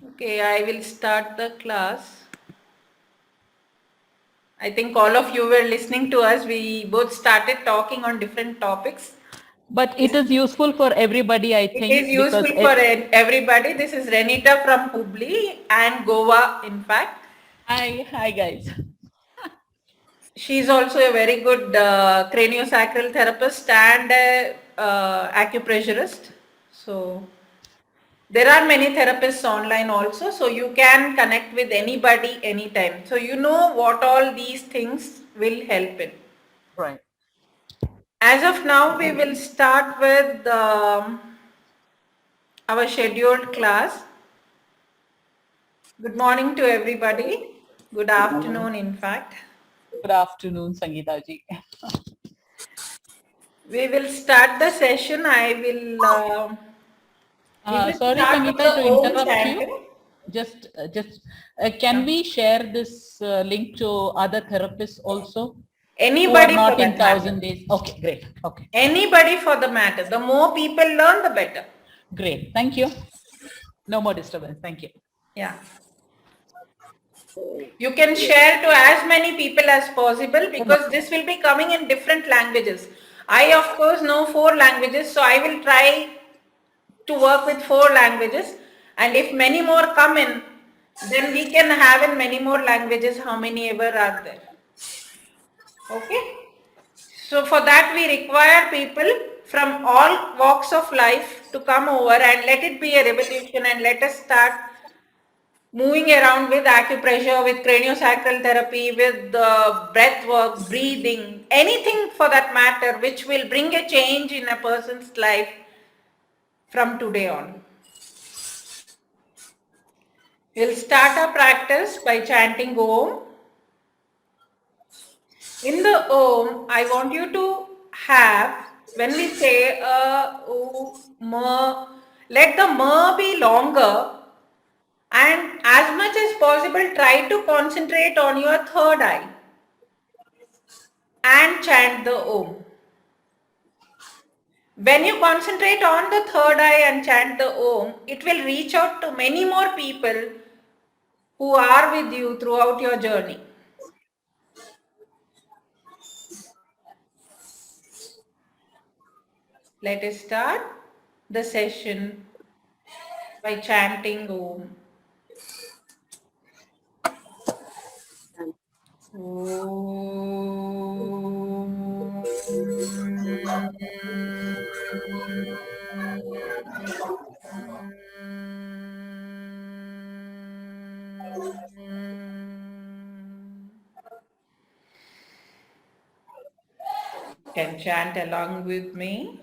Okay, I will start the class. I think all of you were listening to us. We both started talking on different topics. But it is useful for everybody, I It think, is because useful for everybody. This is Renita from Hubli and Goa, in fact. hi guys. She's also a very good craniosacral therapist and acupressurist. So there are many therapists online also, so you can connect with anybody anytime. So you know what all these things will help in. Right. As of now, we will start with our scheduled class. Good morning to everybody. Good afternoon, in fact. Good afternoon, Sangeeta ji. We will start the session. We will Sorry, start with Sangeeta, the to Om interrupt you. chanting. Can we share this link to other therapists also who are Anybody for not in that matter. 1,000 days? Okay, great. Okay, Anybody for the matter. The more people learn, the better. great. Thank you. No more disturbance. Thank you. Yeah. You can share to as many people as possible because this will be coming in different languages. I, of course, know 4 languages, so I will try to work with 4 languages. And if many more come in, then we can have in many more languages, how many ever are there. Okay? So for that we require people from all walks of life to come over and let it be a revolution and let us start moving around with acupressure, with craniosacral therapy, with breath work, breathing, anything for that matter which will bring a change in a person's life from today on. We'll start our practice by chanting Om. In the Om, I want you to have, when we say ma, let the ma be longer and as much as possible try to concentrate on your third eye and chant the Om. When you concentrate on the third eye and chant the Om, it will reach out to many more people who are with you throughout your journey. Let us start the session by chanting Om. Can chant along with me.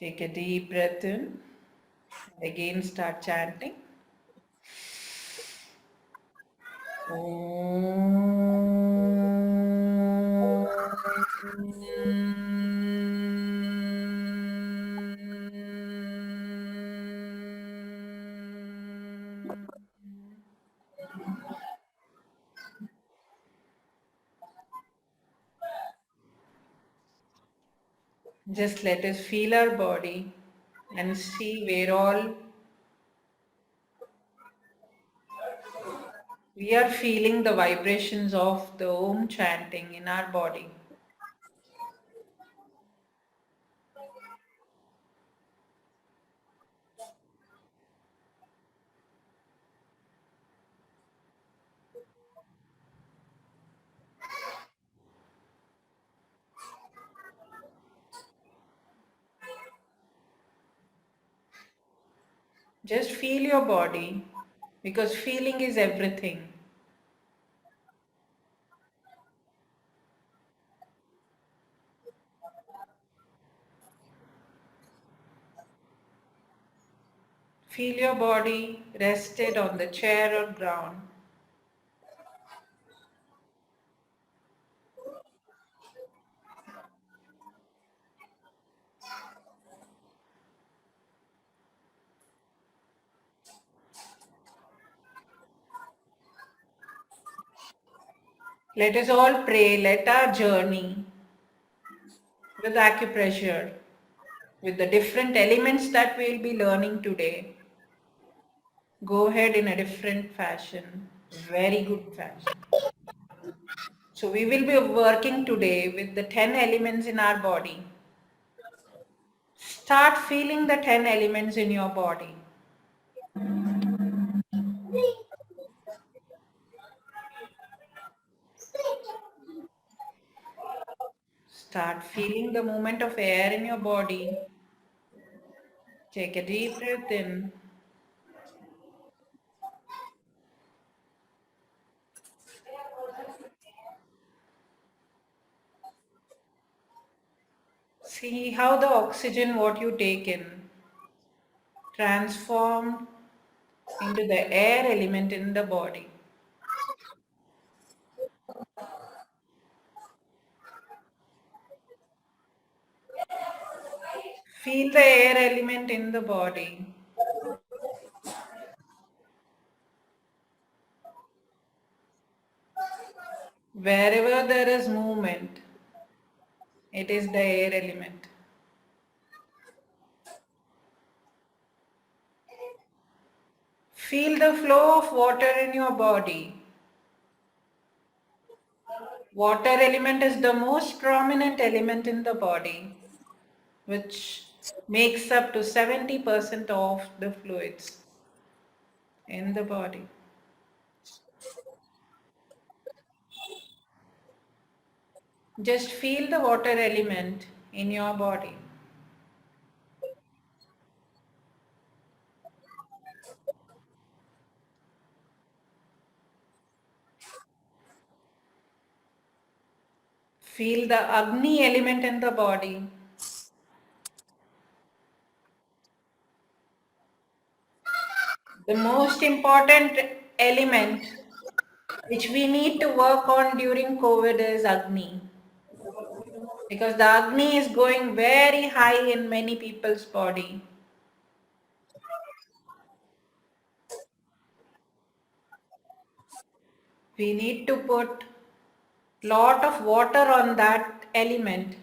Take a deep breath in. Again start chanting. Just let us feel our body and see where all we are feeling the vibrations of the Om chanting in our body. Just feel your body because feeling is everything. Feel your body rested on the chair or ground. Let us all pray. Let our journey with acupressure, with the different elements that we'll be learning today, go ahead in a different fashion, very good fashion. So we will be working today with the 10 elements in our body. Start feeling the 10 elements in your body. Start feeling the movement of air in your body. Take a deep breath in. See how the oxygen what you take in transformed into the air element in the body. Feel the air element in the body. Wherever there is movement, it is the air element. Feel the flow of water in your body. Water element is the most prominent element in the body, which makes up to 70% of the fluids in the body. Just feel the water element in your body. Feel the Agni element in the body. The most important element which we need to work on during COVID is Agni. Because the Agni is going very high in many people's body. We need to put lot of water on that element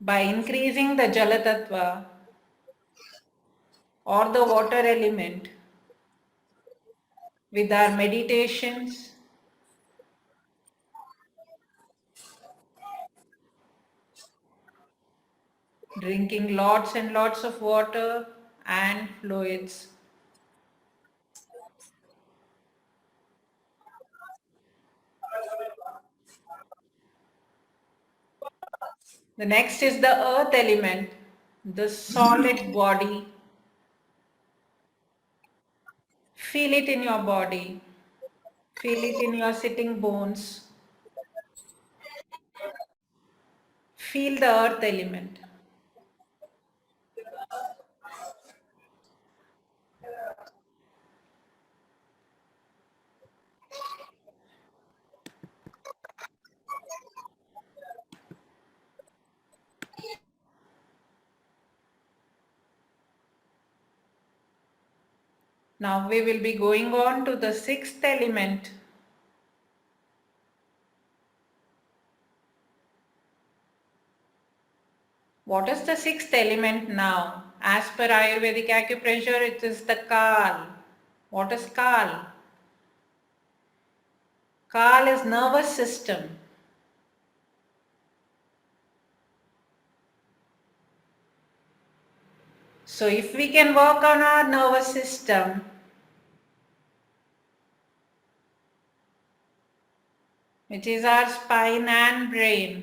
by increasing the Jala Tattva or the water element with our meditations, drinking lots and lots of water and fluids. The next is the earth element, the solid body. Feel it in your body. Feel it in your sitting bones. Feel the earth element. Now we will be going on to the sixth element. What is the sixth element now? As per Ayurvedic acupressure, it is the Kal. What is Kal? Kal is nervous system. So if we can work on our nervous system, which is our spine and brain,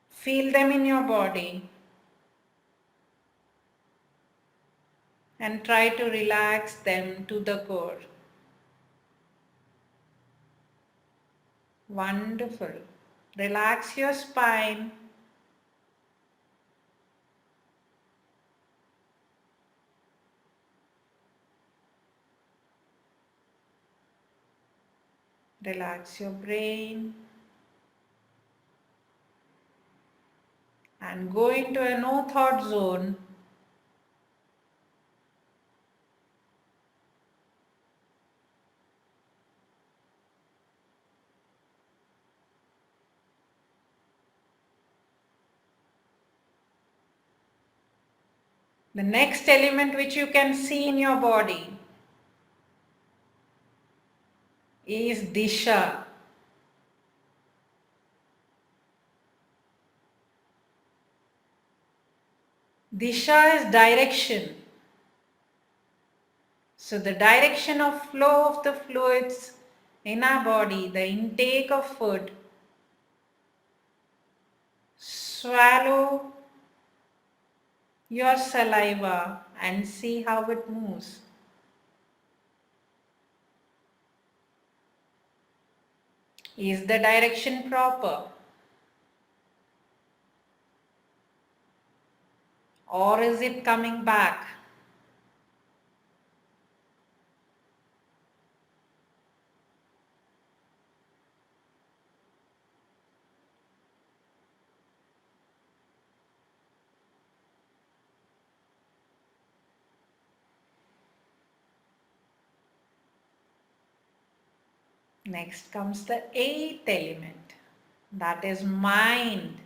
feel them in your body and try to relax them to the core. Wonderful. Relax your spine. Relax your brain. And go into a no thought zone. The next element which you can see in your body is Disha. Disha is direction. So the direction of flow of the fluids in our body, the intake of food, swallow your saliva and see how it moves. Is the direction proper? Or is it coming back? Next comes the eighth element, that is mind.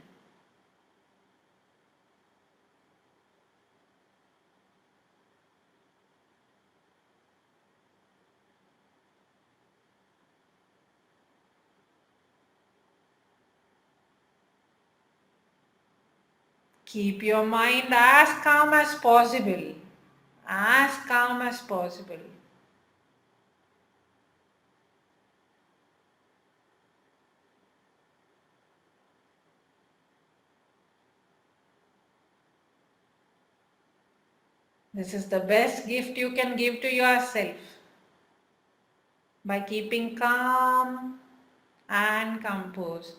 Keep your mind as calm as possible. As calm as possible. This is the best gift you can give to yourself by keeping calm and composed.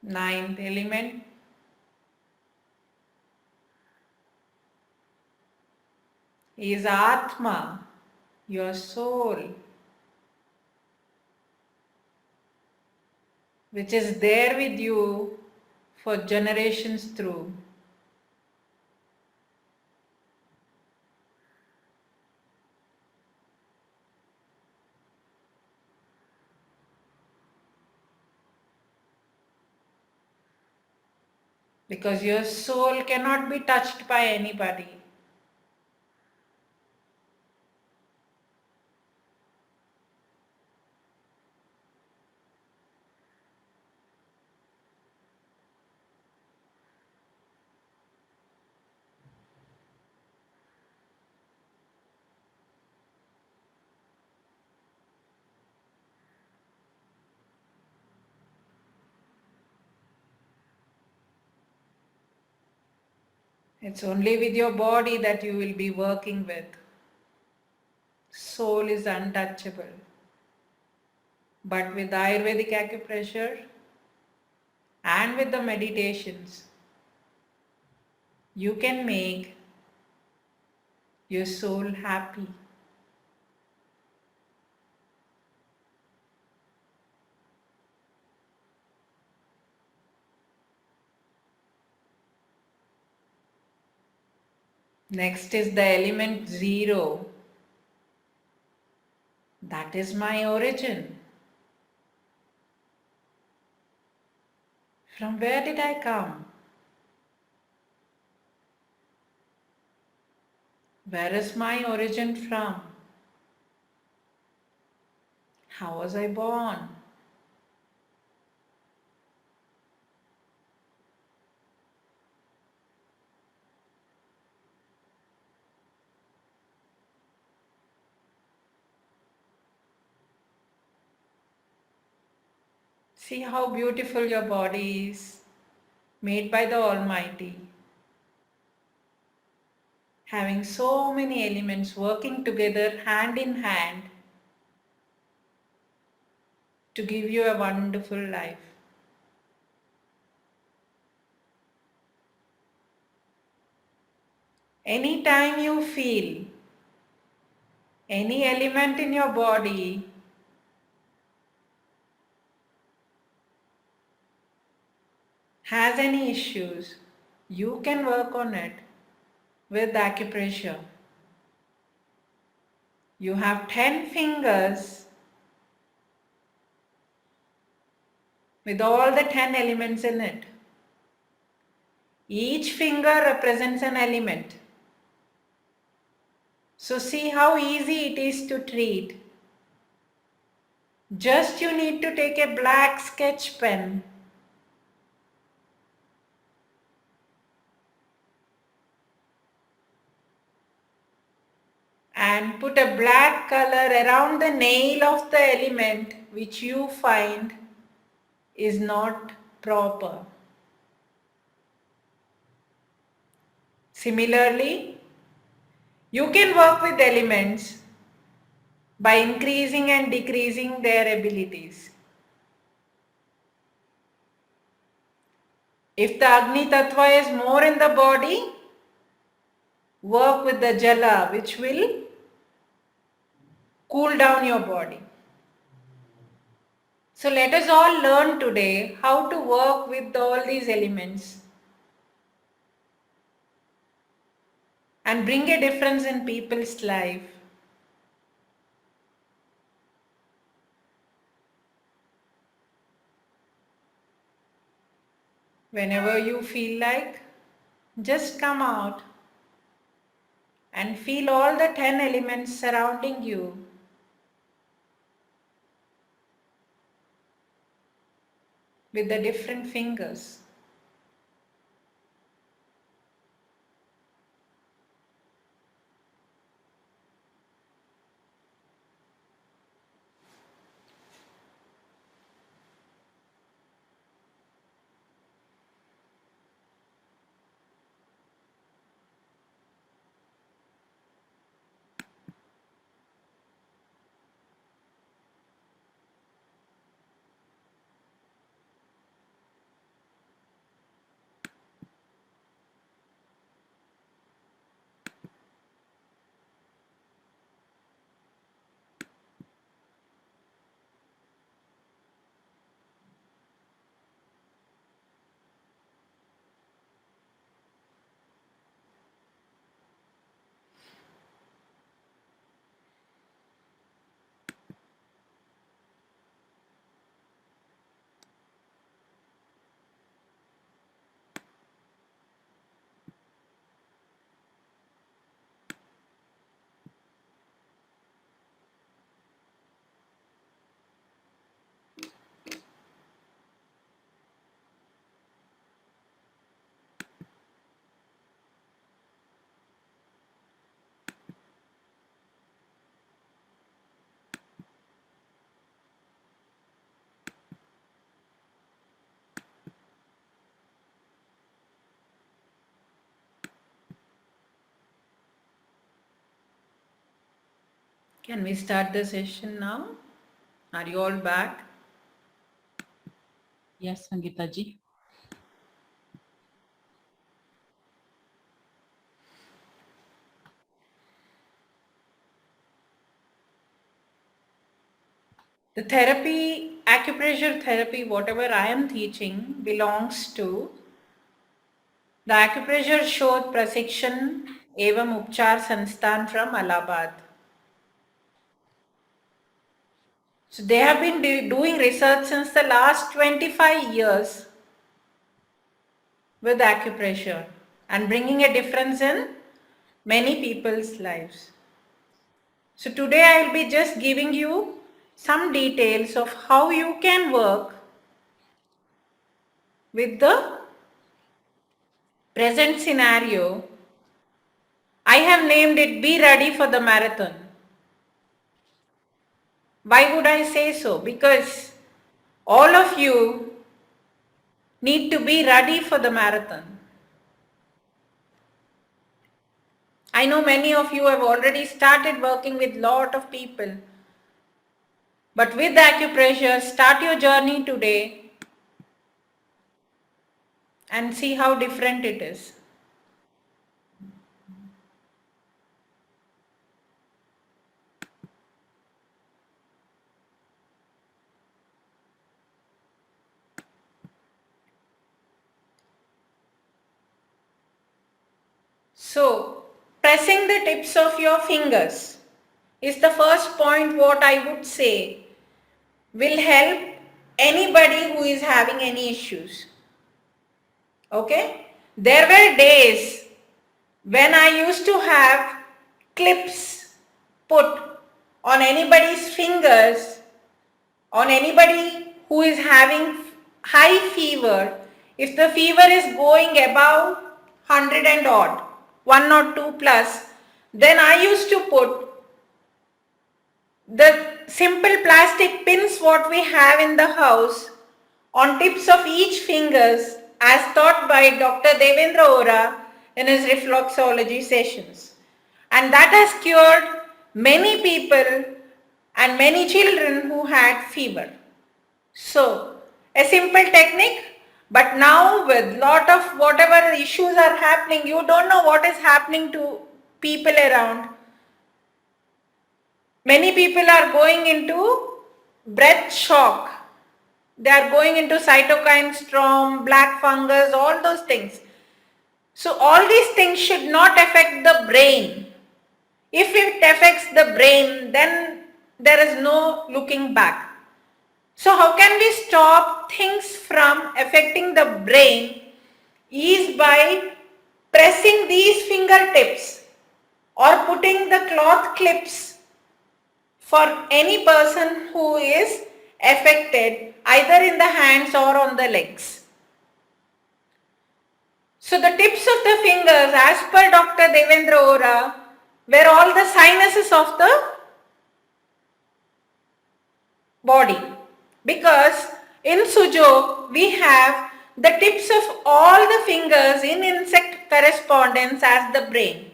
Ninth element is Atma, your soul, which is there with you for generations through. Because your soul cannot be touched by anybody. It's only with your body that you will be working with. Soul is untouchable. But with Ayurvedic acupressure and with the meditations, you can make your soul happy. Next is the element 0. That is my origin. From where did I come? Where is my origin from? How was I born? See how beautiful your body is, made by the Almighty. Having so many elements working together hand in hand to give you a wonderful life. Anytime you feel any element in your body has any issues, you can work on it with acupressure. You have 10 fingers with all the 10 elements in it. Each finger represents an element. So see how easy it is to treat. Just you need to take a black sketch pen and put a black color around the nail of the element which you find is not proper. Similarly, you can work with elements by increasing and decreasing their abilities. If the Agni Tattva is more in the body, work with the Jala, which will cool down your body. So let us all learn today how to work with all these elements and bring a difference in people's life. Whenever you feel like, just come out and feel all the 10 elements surrounding you. With the different fingers. Can we start the session now? Are you all back? Yes, Sangeeta ji. The therapy, acupressure therapy, whatever I am teaching, belongs to the Acupressure Shodh Prashikshan Evam Upchar Sansthan from Allahabad. So they have been doing research since the last 25 years with acupressure and bringing a difference in many people's lives. So today I will be just giving you some details of how you can work with the present scenario. I have named it Be Ready for the Marathon. Why would I say so? Because all of you need to be ready for the marathon. I know many of you have already started working with lot of people. But with acupressure, start your journey today and see how different it is. So, pressing the tips of your fingers is the first point what I would say will help anybody who is having any issues. Okay? There were days when I used to have clips put on anybody's fingers, on anybody who is having high fever. If the fever is going above 100 and odd, 102 plus, then I used to put the simple plastic pins what we have in the house on tips of each fingers as taught by Dr. Devendra Ora in his reflexology sessions. And that has cured many people and many children who had fever. So, a simple technique, but now with lot of whatever issues are happening, you don't know what is happening to people around. Many people are going into breath shock. They are going into cytokine storm, black fungus, all those things. So all these things should not affect the brain. If it affects the brain, then there is no looking back. So how can we stop things from affecting the brain is by pressing these fingertips or putting the cloth clips for any person who is affected either in the hands or on the legs. So the tips of the fingers as per Dr. Devendra Ora were all the sinuses of the body, because in Sujok we have the tips of all the fingers in insect correspondence as the brain.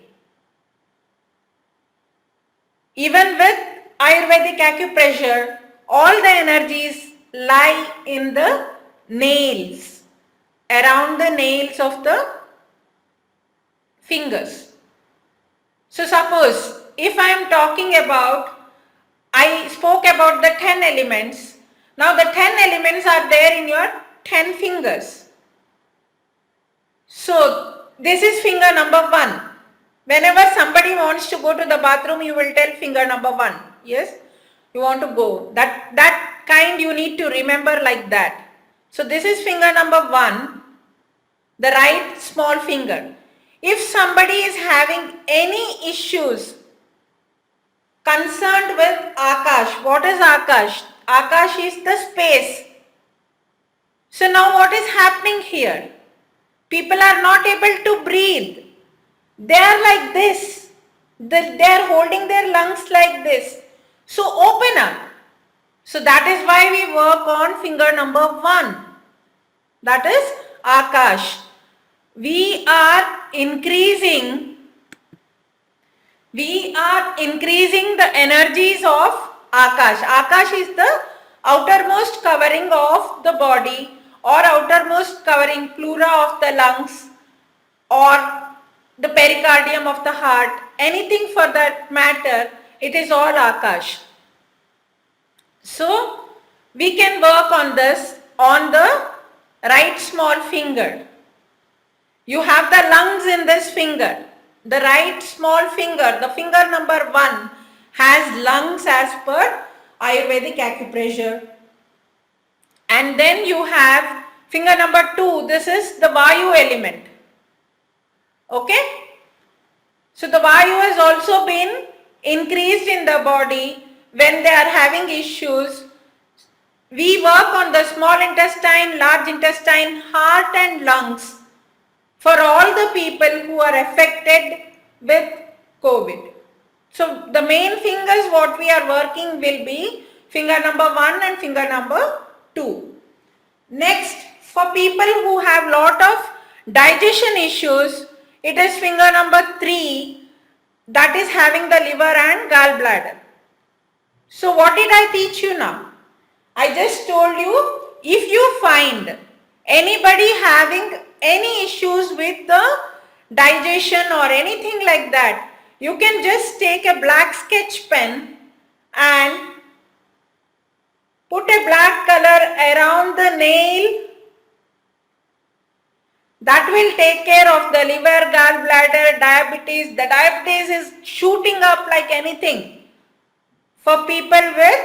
Even with Ayurvedic acupressure, all the energies lie in the nails, around the nails of the fingers. So suppose if I am talking about, I spoke about the 10 elements. Now the 10 elements are there in your 10 fingers. So this is finger number 1. Whenever somebody wants to go to the bathroom, you will tell finger number 1. Yes, you want to go. That kind you need to remember like that. So this is finger number 1, the right small finger. If somebody is having any issues concerned with Akash, what is Akash? Akash is the space. So now what is happening here? People are not able to breathe. They are like this. They are holding their lungs like this. So open up. So that is why we work on finger number 1. That is Akash. We are increasing the energies of Akash. Akash is the outermost covering of the body or outermost covering pleura of the lungs or the pericardium of the heart, anything for that matter, it is all Akash. So we can work on this on the right small finger. You have the lungs in this finger. The right small finger, the finger number 1 has lungs as per Ayurvedic acupressure. And then you have finger number 2, this is the Vayu element. Okay? So the Vayu has also been increased in the body when they are having issues. We work on the small intestine, large intestine, heart and lungs for all the people who are affected with COVID. So the main fingers what we are working will be finger number 1 and finger number 2. Next, for people who have lot of digestion issues, it is finger number 3 that is having the liver and gallbladder. So what did I teach you now? I just told you, if you find anybody having any issues with the digestion or anything like that, you can just take a black sketch pen and put a black color around the nail. That will take care of the liver, gallbladder, diabetes. The diabetes is shooting up like anything. for people with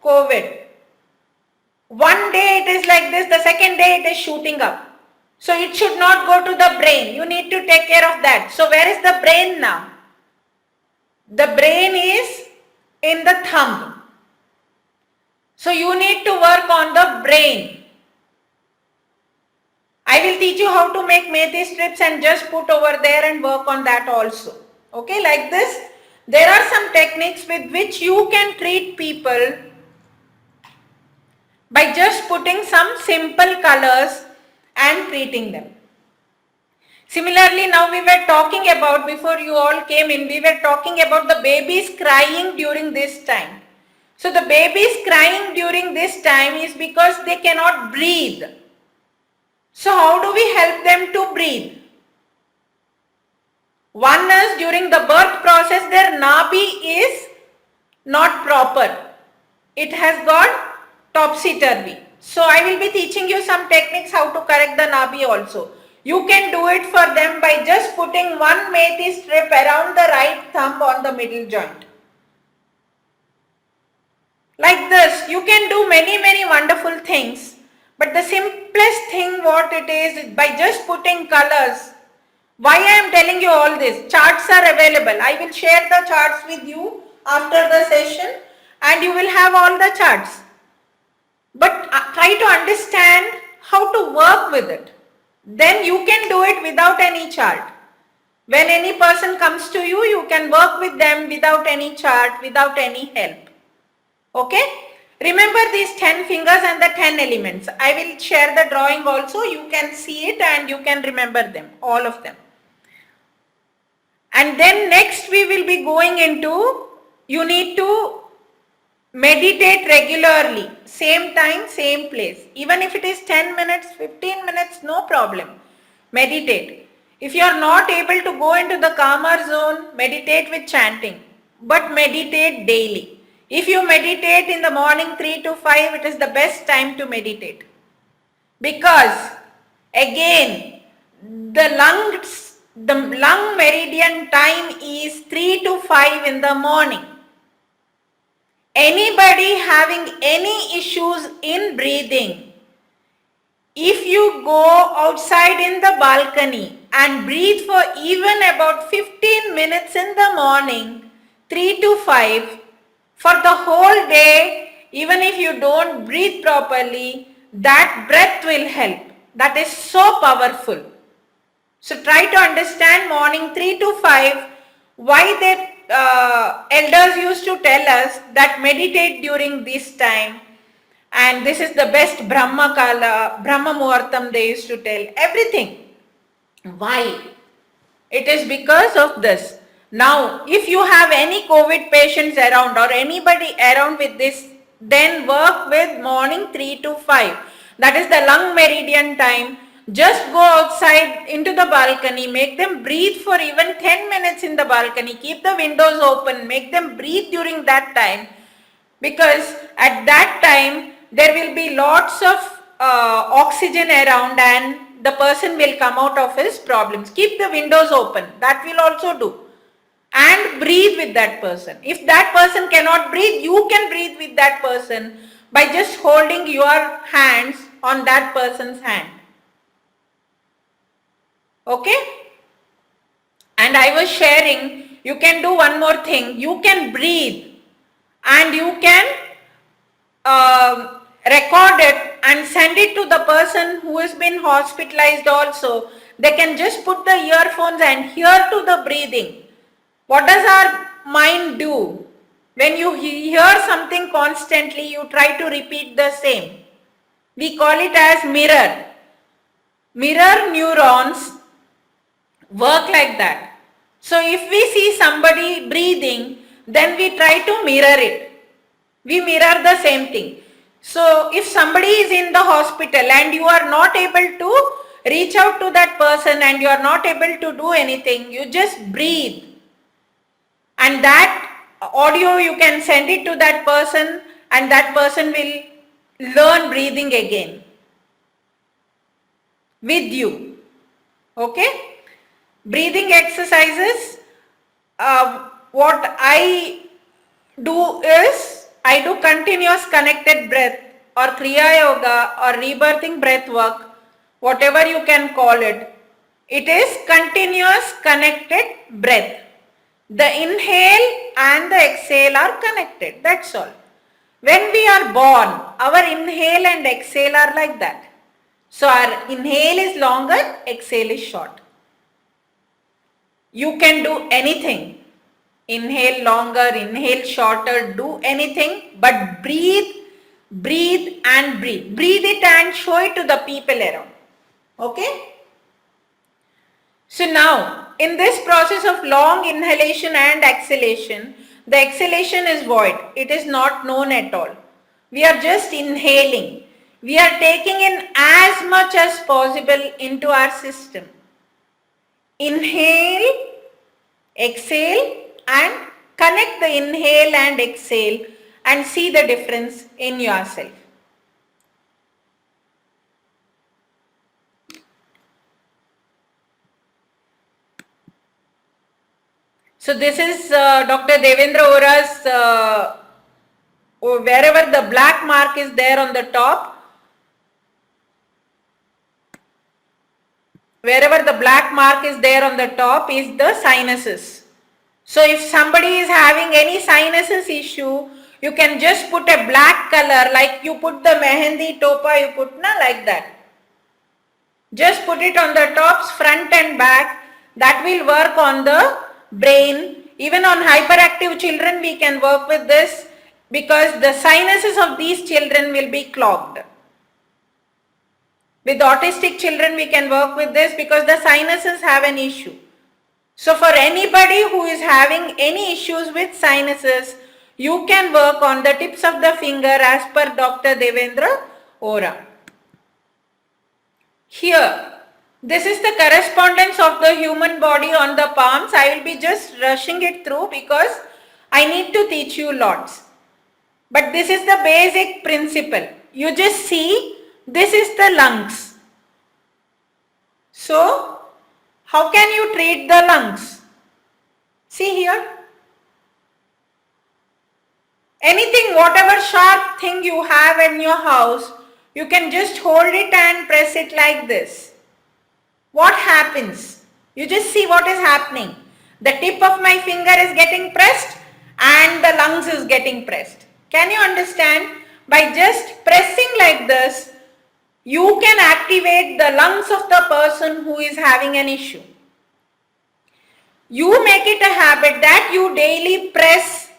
COVID. One day it is like this, the second day it is shooting up. So it should not go to the brain. You need to take care of that. So where is the brain now? The brain is in the thumb. So you need to work on the brain. I will teach you how to make methi strips and just put over there and work on that also. Okay, like this. There are some techniques with which you can treat people by just putting some simple colors and treating them. Similarly, now we were talking about, before you all came in, we were talking about the babies crying during this time. So the babies crying during this time is because they cannot breathe. So how do we help them to breathe? One is during the birth process, their nabi is not proper. It has got topsy-turvy. So I will be teaching you some techniques how to correct the nabi also. You can do it for them by just putting one methi strip around the right thumb on the middle joint. Like this, you can do many wonderful things. But the simplest thing what it is by just putting colors. Why I am telling you all this? Charts are available. I will share the charts with you after the session and you will have all the charts. But try to understand how to work with it. Then you can do it without any chart. When any person comes to you, you can work with them without any chart, without any help. Okay? Remember these 10 fingers and the 10 elements. I will share the drawing also. You can see it and you can remember them, all of them. And then next we will be going into, you need to meditate regularly, same time, same place. Even if it is 10 minutes, 15 minutes, no problem. Meditate. If you are not able to go into the calmer zone, meditate with chanting. But meditate daily. If you meditate in the morning 3 to 5, it is the best time to meditate. Because again, the lung meridian time is 3 to 5 in the morning. Anybody having any issues in breathing, if you go outside in the balcony and breathe for even about 15 minutes in the morning, 3 to 5, for the whole day, even if you don't breathe properly, that breath will help. That is so powerful. So try to understand morning 3 to 5, why the elders used to tell us that meditate during this time. And this is the best Brahma Kala, Brahma Muhurtam they used to tell. Everything. Why? It is because of this. Now, if you have any COVID patients around or anybody around with this, then work with morning 3 to 5. That is the lung meridian time. Just go outside into the balcony, make them breathe for even 10 minutes in the balcony, keep the windows open, make them breathe during that time, because at that time there will be lots of oxygen around and the person will come out of his problems. Keep the windows open, that will also do. And breathe with that person. If that person cannot breathe, you can breathe with that person by just holding your hands on that person's hand. Okay? And I was sharing, you can do one more thing. You can breathe and you can record it and send it to the person who has been hospitalized also. They can just put the earphones and hear to the breathing. What does our mind do? When you hear something constantly, you try to repeat the same. We call it as mirror. Mirror neurons work like that. So if we see somebody breathing, then we try to mirror it. We mirror the same thing. So if somebody is in the hospital and you are not able to reach out to that person and you are not able to do anything, you just breathe. And that audio you can send it to that person and that person will learn breathing again with you. Okay? Breathing exercises, what I do is I do continuous connected breath or Kriya Yoga or rebirthing breath work, whatever you can call it. It is continuous connected breath. The inhale and the exhale are connected. That's all. When we are born, our inhale and exhale are like that. So our inhale is longer, exhale is short. You can do anything. Inhale longer, inhale shorter, do anything, but breathe, breathe and breathe. Breathe it and show it to the people around. Okay? So now, in this process of long inhalation and exhalation, the exhalation is void. It is not known at all. We are just inhaling. We are taking in as much as possible into our system. Inhale, exhale and connect the inhale and exhale and see the difference in yourself. So this is Dr. Devendra Ora's, wherever the black mark is there on the top, wherever the black mark is there on the top is the sinuses. So if somebody is having any sinuses issue, you can just put a black color, like you put the mehendi topa, you put like that. Just put it on the tops, front and back. That will work on the brain. Even on hyperactive children we can work with this, because the sinuses of these children will be clogged. With autistic children we can work with this because the sinuses have an issue. So for anybody who is having any issues with sinuses, you can work on the tips of the finger as per Dr. Devendra Ora. Here, this is the correspondence of the human body on the palms. I will be just rushing it through because I need to teach you lots. But this is the basic principle. You just see, this is the lungs. So, how can you treat the lungs? See here. Anything, whatever sharp thing you have in your house, you can just hold it and press it like this. What happens? You just see what is happening. The tip of my finger is getting pressed and the lungs is getting pressed. Can you understand? By just pressing like this, you can activate the lungs of the person who is having an issue. You make it a habit that you daily press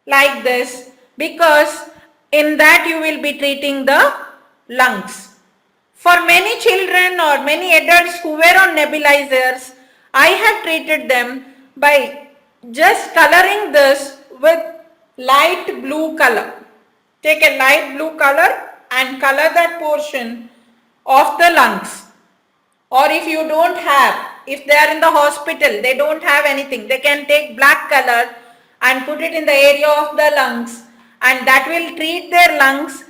like this, because in that you will be treating the lungs. For many children or many adults who were on nebulizers, I have treated them by just coloring this with light blue color. Take a light blue color and color that portion of the lungs. Or if you don't have, if they are in the hospital, they don't have anything, they can take black color and put it in the area of the lungs, and that will treat their lungs,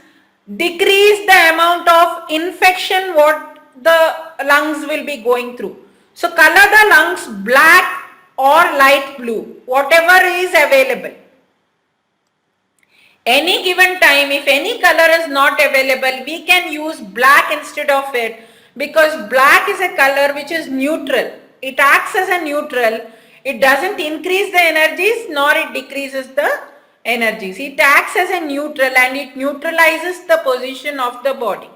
decrease the amount of infection what the lungs will be going through. So color the lungs black or light blue, whatever is available. Any given time, if any color is not available, we can use black instead of it, because black is a color which is neutral. It acts as a neutral. It doesn't increase the energies nor it decreases the energies. It acts as a neutral and it neutralizes the position of the body.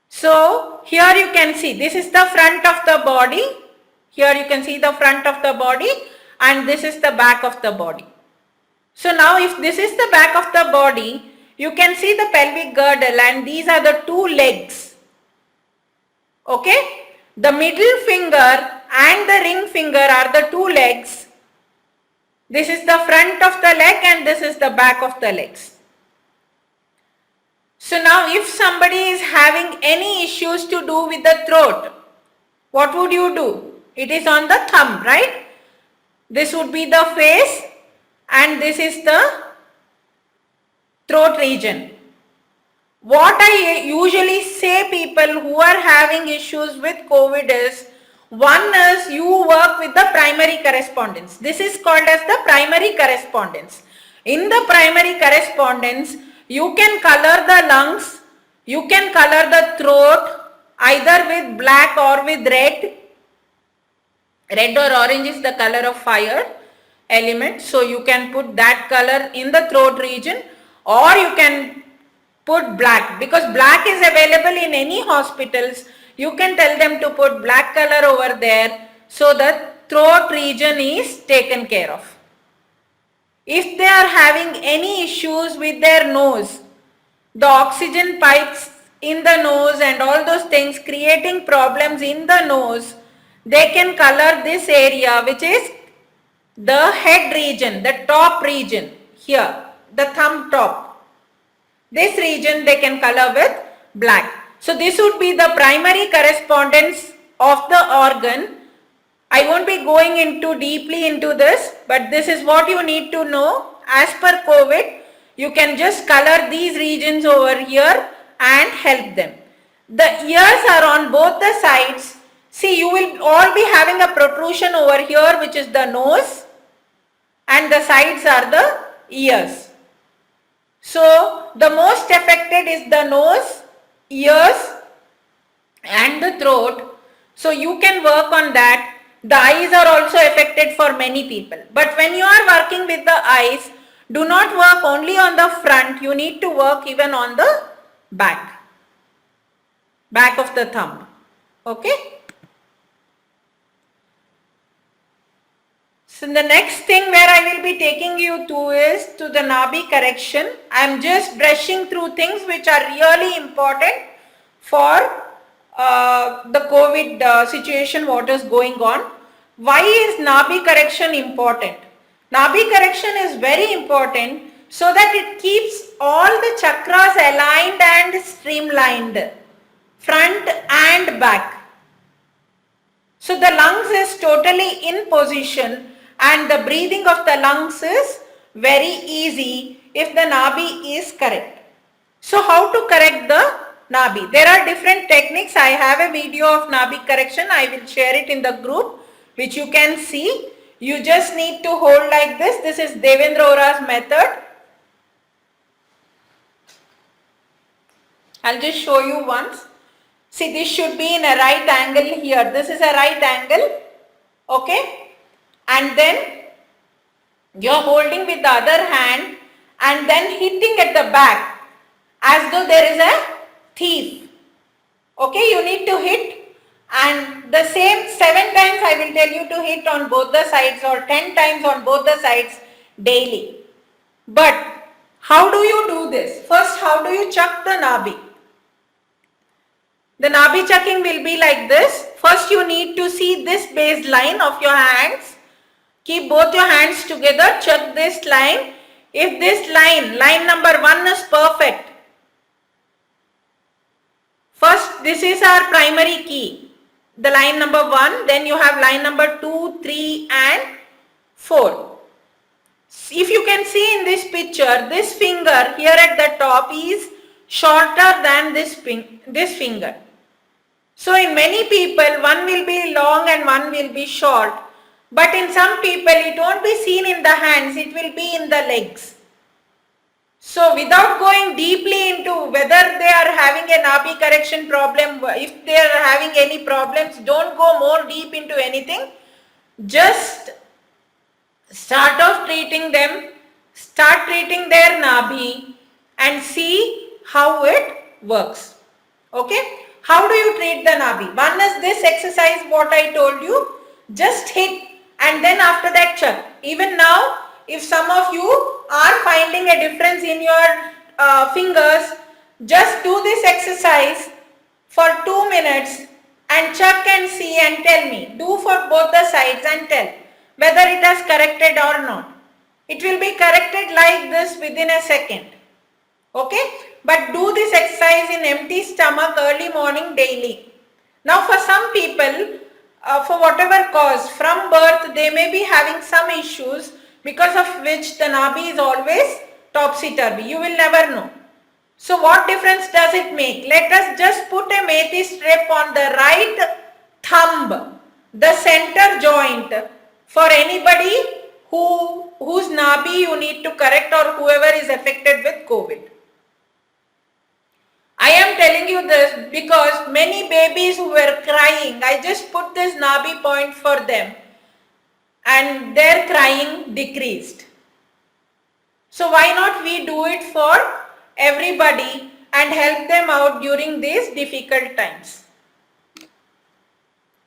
So here you can see, this is the front of the body. Here you can see the front of the body and this is the back of the body. So now if this is the back of the body, you can see the pelvic girdle and these are the two legs. Okay? The middle finger and the ring finger are the two legs. This is the front of the leg and this is the back of the legs. So now if somebody is having any issues to do with the throat, what would you do? It is on the thumb, right? This would be the face and this is the throat region. What I usually say people who are having issues with COVID is, One is you work with the primary correspondence. This is called as the primary correspondence. In the primary correspondence, you can color the lungs, you can color the throat either with black or with red. Red or orange is the color of fire element. So you can put that color in the throat region, or you can put black, because black is available in any hospitals. You can tell them to put black color over there, so the throat region is taken care of. If they are having any issues with their nose, the oxygen pipes in the nose and all those things creating problems in the nose, they can color this area, which is the head region, the top region here, the thumb top. This region they can color with black. So this would be the primary correspondence of the organ. I won't be going into deeply into this, but this is what you need to know. As per COVID, you can just color these regions over here and help them. The ears are on both the sides. See, you will all be having a protrusion over here, which is the nose, and the sides are the ears. So the most affected is the nose, ears and the throat. So you can work on that. The eyes are also affected for many people. But when you are working with the eyes, do not work only on the front. You need to work even on the back of the thumb. Okay. So the next thing where I will be taking you to is to the Nabi correction. I am just brushing through things which are really important for the COVID situation, what is going on. Why is Nabi correction important? Nabi correction is very important so that it keeps all the chakras aligned and streamlined, front and back. So the lungs is totally in position, and the breathing of the lungs is very easy if the Nabi is correct. So how to correct the Nabi? There are different techniques. I have a video of Nabi correction. I will share it in the group, which you can see. You just need to hold like this. This is Devendra Ora's method. I'll just show you once. See, this should be in a right angle here. This is a right angle. Okay. And then you're holding with the other hand and then hitting at the back as though there is a thief. Okay, you need to hit, and the same 7 times I will tell you to hit on both the sides, or 10 times on both the sides daily. But how do you do this? First, how do you chuck the Nabi? The Nabi chucking will be like this. First, you need to see this baseline of your hands. Keep both your hands together, check this line. If this line number 1 is perfect, first this is our primary key, the line number 1, then you have line number 2, 3 and 4. If you can see in this picture, this finger here at the top is shorter than this finger. So in many people, one will be long and one will be short. But in some people, it won't be seen in the hands, it will be in the legs. So without going deeply into whether they are having a Nabi correction problem, if they are having any problems, don't go more deep into anything. Just start off treating them, start treating their Nabi and see how it works. Okay? How do you treat the Nabi? One is this exercise what I told you, just hit. And then after that chuck. Even now, if some of you are finding a difference in your fingers, just do this exercise for 2 minutes and chuck and see and tell me. Do for both the sides and tell whether it has corrected or not. It will be corrected like this within a second. Okay? But do this exercise in empty stomach early morning daily. Now for some people, for whatever cause, from birth they may be having some issues because of which the Nabi is always topsy-turvy. You will never know. So what difference does it make? Let us just put a methi strip on the right thumb the center joint for anybody whose nabi you need to correct or whoever is affected with COVID. I am telling you this because many babies who were crying, I just put this nabi point for them and their crying decreased. So why not we do it for everybody and help them out during these difficult times?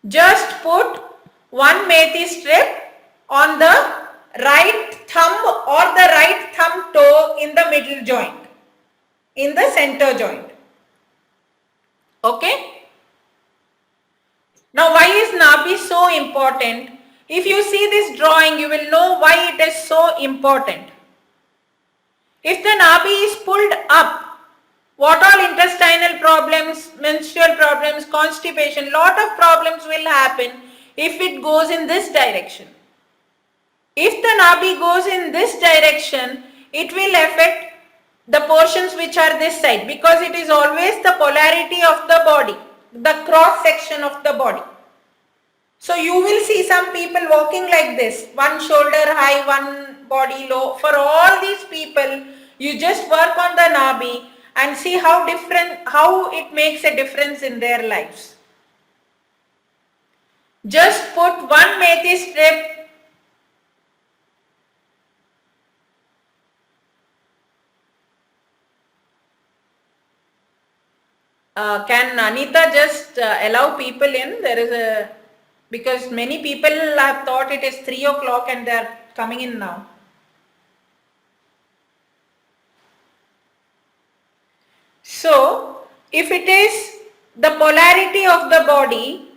Just put one methi strip on the right thumb or the right thumb toe in the middle joint, in the center joint. Okay? Now why is nabi so important? If you see this drawing, you will know why it is so important. If the nabi is pulled up, what all intestinal problems, menstrual problems, constipation, lot of problems will happen if it goes in this direction. If the nabi goes in this direction, it will affect the portions which are this side because it is always the polarity of the body, the cross section of the body. So you will see some people walking like this, one shoulder high, one body low. For all these people, you just work on the nabi and see how it makes a difference in their lives. Just put one methi strip can Anita just allow people in? There is because many people have thought it is 3 o'clock and they are coming in now. So, if it is the polarity of the body,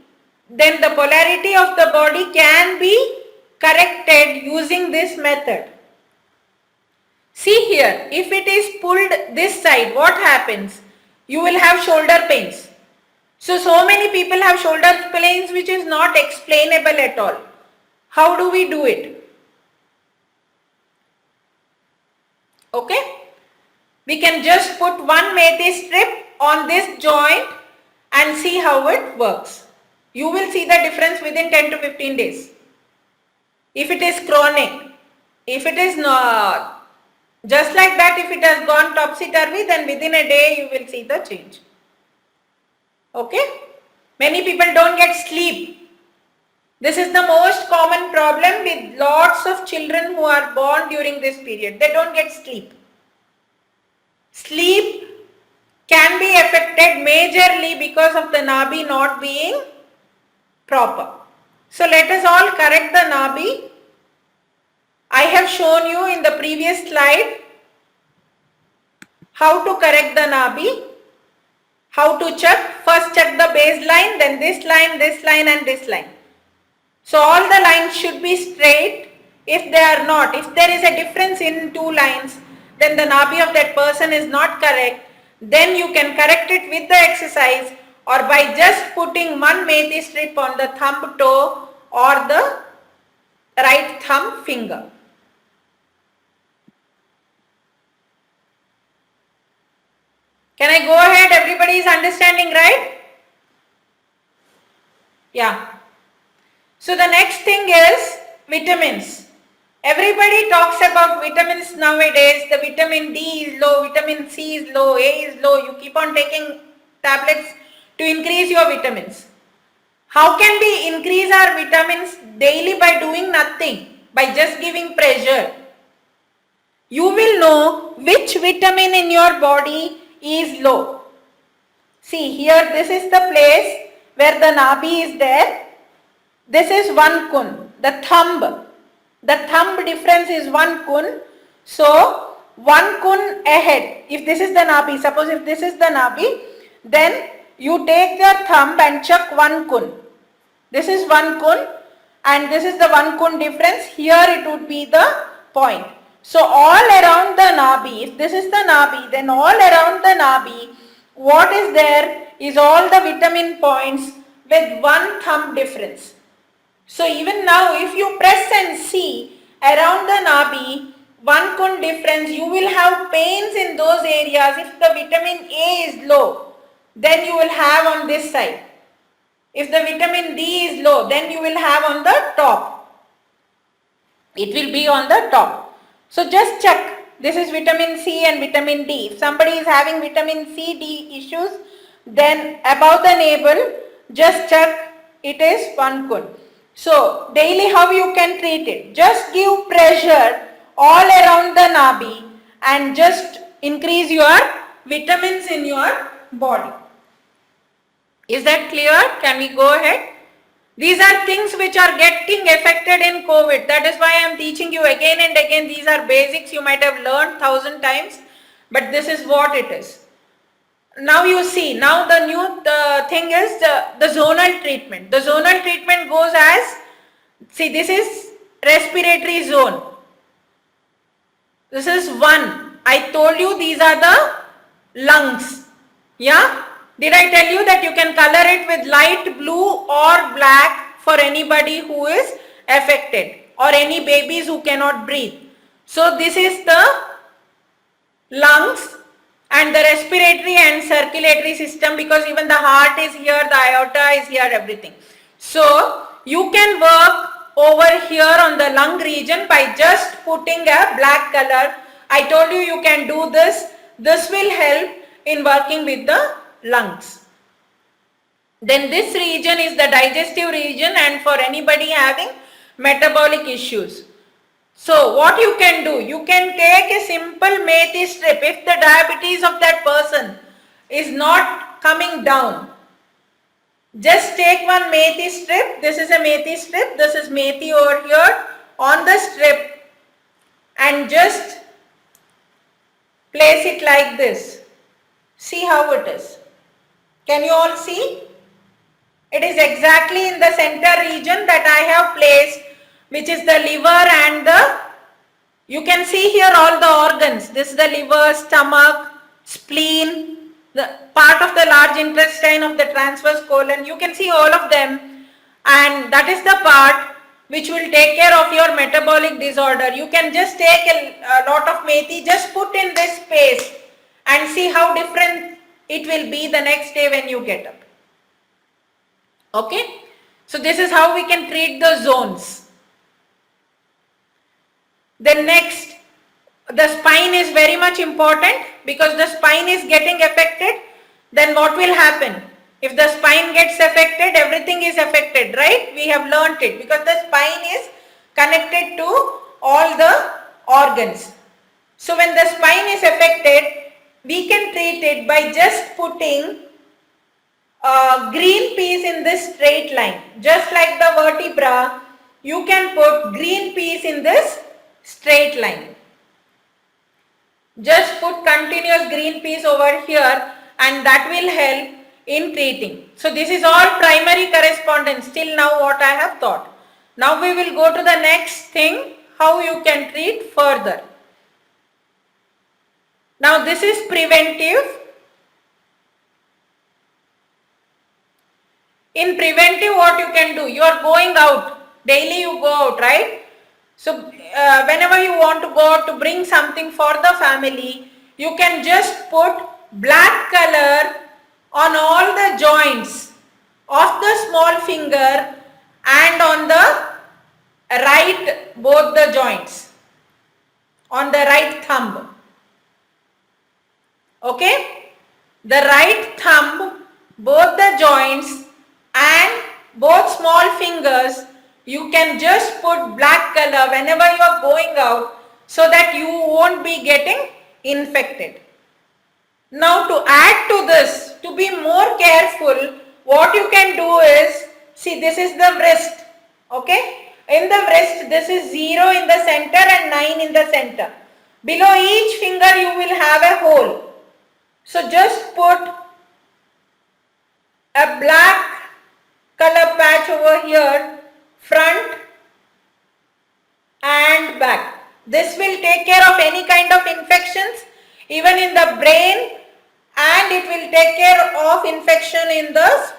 then the polarity of the body can be corrected using this method. See here, if it is pulled this side, what happens? You will have shoulder pains. So many people have shoulder pains which is not explainable at all. How do we do it? Okay? We can just put one methi strip on this joint and see how it works. You will see the difference within 10 to 15 days. If it is chronic, if it is not, just like that, if it has gone topsy-turvy, then within a day you will see the change. Okay? Many people don't get sleep. This is the most common problem with lots of children who are born during this period. They don't get sleep. Sleep can be affected majorly because of the nabi not being proper. So let us all correct the nabi. I have shown you in the previous slide how to correct the nabi. How to check? First check the baseline, then this line and this line. So all the lines should be straight. If they are not, if there is a difference in two lines, then the nabi of that person is not correct. Then you can correct it with the exercise or by just putting one methi strip on the thumb toe or the right thumb finger. Can I go ahead? Everybody is understanding, right? Yeah. So the next thing is vitamins. Everybody talks about vitamins nowadays. The vitamin D is low, vitamin C is low, A is low. You keep on taking tablets to increase your vitamins. How can we increase our vitamins daily? By doing nothing, by just giving pressure. You will know which vitamin in your body is low. See here, this is the place where the nabi is there. This is 1 kun, the thumb. The thumb difference is 1 kun. So 1 kun ahead. If this is the nabi, suppose if this is the nabi, then you take your thumb and chuck 1 kun. This is 1 kun and this is the 1 kun difference. Here it would be the point. So all around the nabi, if this is the nabi, then all around the nabi, what is there is all the vitamin points with 1 thumb difference. So even now if you press and see around the nabi, 1 kun difference, you will have pains in those areas. If the vitamin A is low, then you will have on this side. If the vitamin D is low, then you will have on the top. It will be on the top. So just check. This is vitamin C and vitamin D. If somebody is having vitamin C, D issues, then above the navel, just check it is 1 kun. So daily how you can treat it? Just give pressure all around the nabi and just increase your vitamins in your body. Is that clear? Can we go ahead? These are things which are getting affected in COVID. That is why I am teaching you again and again. These are basics you might have learned 1,000 times, but this is what it is. Now you see, now the new thing is the zonal treatment. The zonal treatment goes as, see, this is respiratory zone. This is 1. I told you these are the lungs. Yeah? Did I tell you that you can color it with light blue or black for anybody who is affected or any babies who cannot breathe? So this is the lungs and the respiratory and circulatory system, because even the heart is here, the aorta is here, everything. So you can work over here on the lung region by just putting a black color. I told you you can do this. This will help in working with the lungs. Then this region is the digestive region and for anybody having metabolic issues. So what you can do, you can take a simple methi strip. If the diabetes of that person is not coming down, just take one methi strip. This is a methi strip. This is methi over here on the strip and just place it like this. See how it is. Can you all see? It is exactly in the center region that I have placed, which is the liver and the, you can see here all the organs. This is the liver, stomach, spleen, the part of the large intestine of the transverse colon. You can see all of them, and that is the part which will take care of your metabolic disorder. You can just take a lot of methi, just put in this space and see how different it will be the next day when you get up. Okay? So this is how we can treat the zones. Then next, the spine is very much important, because the spine is getting affected. Then what will happen? If the spine gets affected, everything is affected, right? We have learnt it, because the spine is connected to all the organs. So when the spine is affected, we can treat it by just putting green peas in this straight line. Just like the vertebra, you can put green peas in this straight line. Just put continuous green peas over here and that will help in treating. So this is all primary correspondence till now what I have taught. Now we will go to the next thing, how you can treat further. Now this is preventive. In preventive, what you can do? You are going out. Daily you go out, right? So whenever you want to go out to bring something for the family, you can just put black color on all the joints of the small finger and on the right, both the joints, on the right thumb. Okay? The right thumb, both the joints and both small fingers, you can just put black color whenever you are going out so that you won't be getting infected. Now to add to this, to be more careful, what you can do is, see, this is the wrist, okay? In the wrist, this is 0 in the center and 9 in the center. Below each finger you will have a hole. So just put a black color patch over here, front and back. This will take care of any kind of infections, even in the brain, and it will take care of infection in the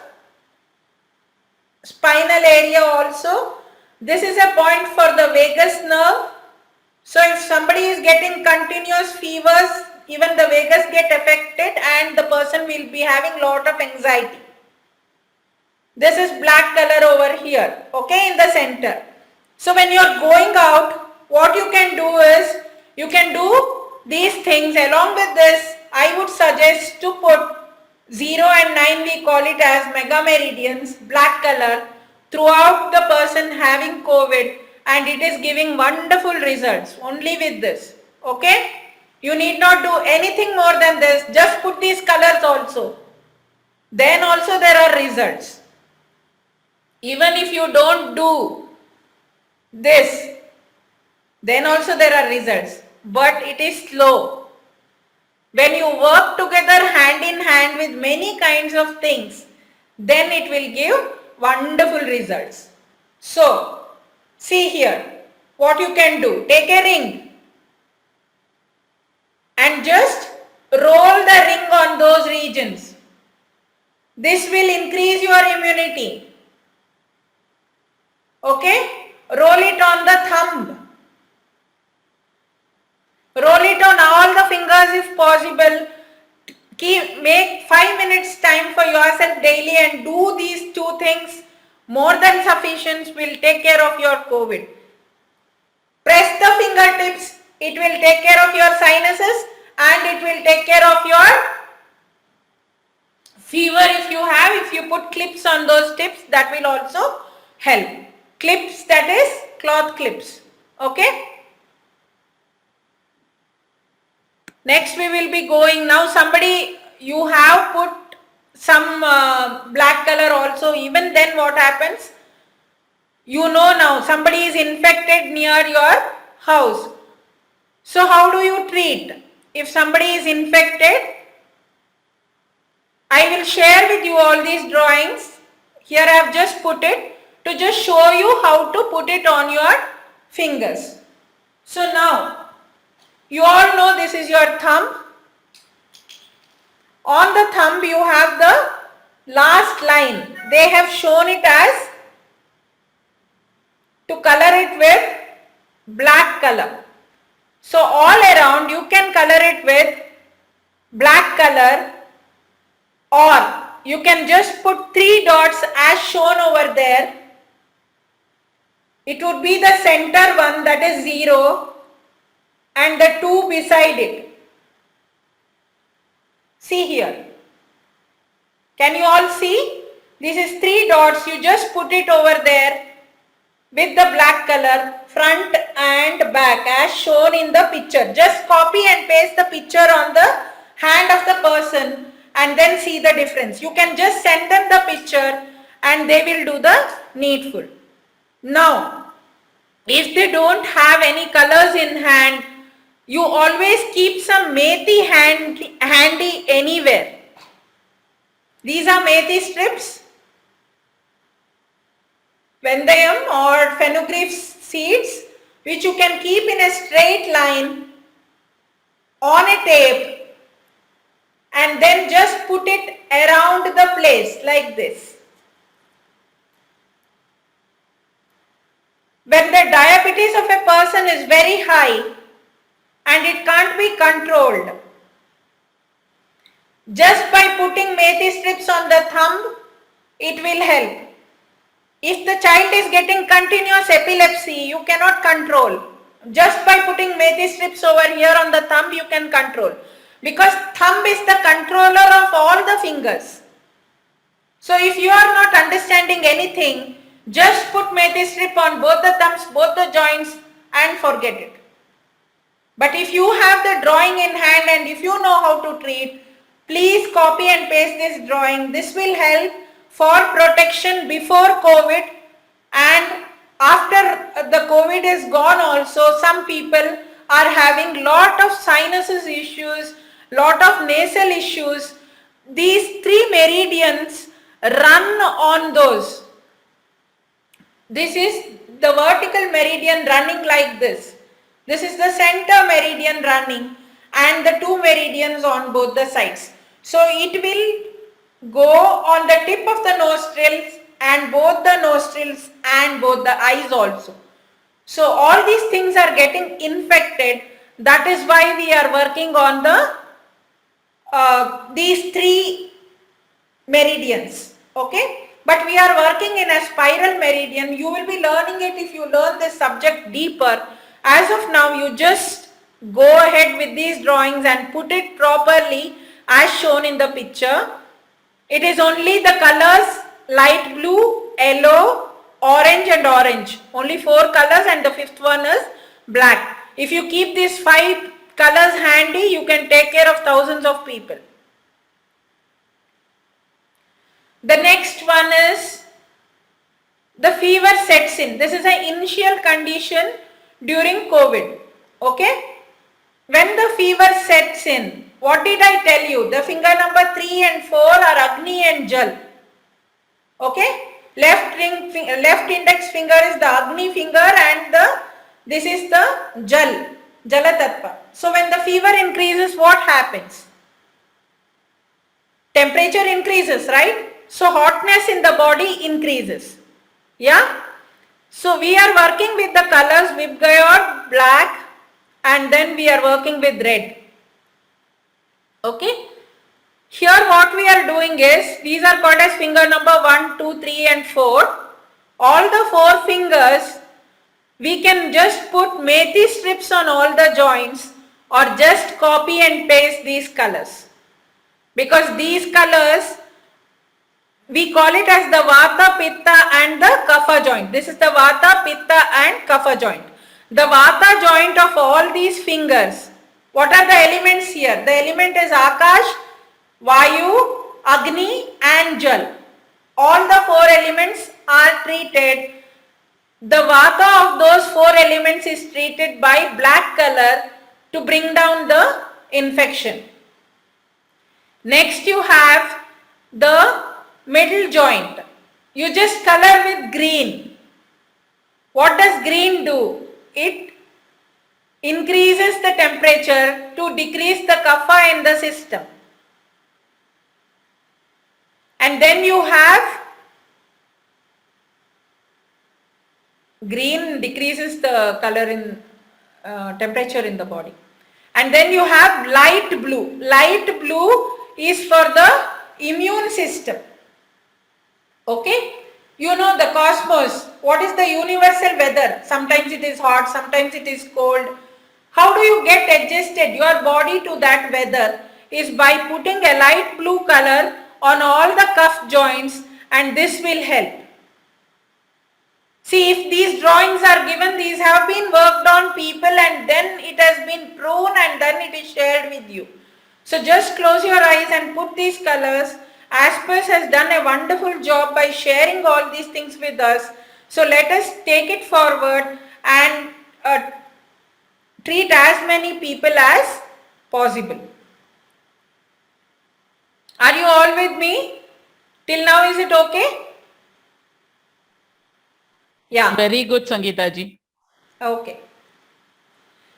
spinal area also. This is a point for the vagus nerve. So if somebody is getting continuous fevers, even the vagus get affected and the person will be having lot of anxiety. This is black color over here, okay, in the center. So when you are going out, what you can do is, you can do these things. Along with this, I would suggest to put 0 and 9, we call it as mega meridians, black color, throughout the person having COVID, and it is giving wonderful results only with this, okay. You need not do anything more than this, just put these colors also. Then also there are results. Even if you don't do this, then also there are results, but it is slow. When you work together hand in hand with many kinds of things, then it will give wonderful results. So, see here, what you can do. Take a ring and just roll the ring on those regions. This will increase your immunity. Okay? Roll it on the thumb. Roll it on all the fingers if possible. Make 5 minutes time for yourself daily and do these two things. More than sufficient will take care of your COVID. Press the fingertips. It will take care of your sinuses and it will take care of your fever if you have. If you put clips on those tips, that will also help. Clips, that is cloth clips. Okay. Next we will be going, now somebody, you have put some black color also. Even then what happens? You know now somebody is infected near your house. So how do you treat? If somebody is infected, I will share with you all these drawings. Here I have just put it to just show you how to put it on your fingers. So now, you all know this is your thumb. On the thumb you have the last line. They have shown it as to color it with black color. So all around you can color it with black color, or you can just put 3 dots as shown over there. It would be the center one, that is 0, and the 2 beside it. See here. Can you all see? This is 3 dots. You just put it over there with the black color, front and back as shown in the picture. Just copy and paste the picture on the hand of the person and then see the difference. You can just send them the picture and they will do the needful. Now, if they don't have any colors in hand, you always keep some methi handy anywhere. These are methi strips, Vandayam or fenugreek seeds, which you can keep in a straight line on a tape and then just put it around the place like this. When the diabetes of a person is very high and it can't be controlled, just by putting methi strips on the thumb, it will help. If the child is getting continuous epilepsy, you cannot control. Just by putting methi strips over here on the thumb, you can control. Because thumb is the controller of all the fingers. So if you are not understanding anything, just put methi strip on both the thumbs, both the joints, and forget it. But if you have the drawing in hand and if you know how to treat, please copy and paste this drawing. This will help for protection before COVID, and after the COVID is gone also, some people are having lot of sinuses issues, lot of nasal issues. These 3 meridians run on those. This is the vertical meridian running like this. This is the center meridian running and the 2 meridians on both the sides. So it will go on the tip of the nostrils and both the nostrils and both the eyes also. So all these things are getting infected. That is why we are working on the these 3 meridians. Okay. But we are working in a spiral meridian. You will be learning it if you learn this subject deeper. As of now, you just go ahead with these drawings and put it properly as shown in the picture. It is only the colors light blue, yellow, orange and orange. Only 4 colors and the 5th one is black. If you keep these 5 colors handy, you can take care of thousands of people. The next one is the fever sets in. This is an initial condition during COVID. Okay? When the fever sets in, what did I tell you? The finger number 3 and 4 are Agni and Jal. Okay? Left index finger is the Agni finger and this is the Jal, Jalatattva. So when the fever increases, what happens? Temperature increases, right? So hotness in the body increases. Yeah? So we are working with the colors Vibgyor, black, and then we are working with red. Okay? Here what we are doing is, these are called as finger number 1, 2, 3 and 4. All the 4 fingers, we can just put methi strips on all the joints or just copy and paste these colors. Because these colors, we call it as the Vata, Pitta and the Kapha joint. This is the Vata, Pitta and Kapha joint. The Vata joint of all these fingers, what are the elements here? The element is Akash, Vayu, Agni and Jal. All the 4 elements are treated. The Vata of those 4 elements is treated by black color to bring down the infection. Next you have the middle joint. You just color with green. What does green do? It increases the temperature to decrease the kapha in the system. And then you have green decreases the color in temperature in the body. And then you have light blue. Light blue is for the immune system. Okay? You know the cosmos. What is the universal weather? Sometimes it is hot, sometimes it is cold. How do you get adjusted your body to that weather? Is by putting a light blue color on all the cuff joints, and this will help. See, if these drawings are given, these have been worked on people and then it has been pruned and then it is shared with you. So just close your eyes and put these colors. Aspers has done a wonderful job by sharing all these things with us. So let us take it forward and treat as many people as possible. Are you all with me? Till now, is it okay? Yeah. Very good, Sangeeta ji. Okay.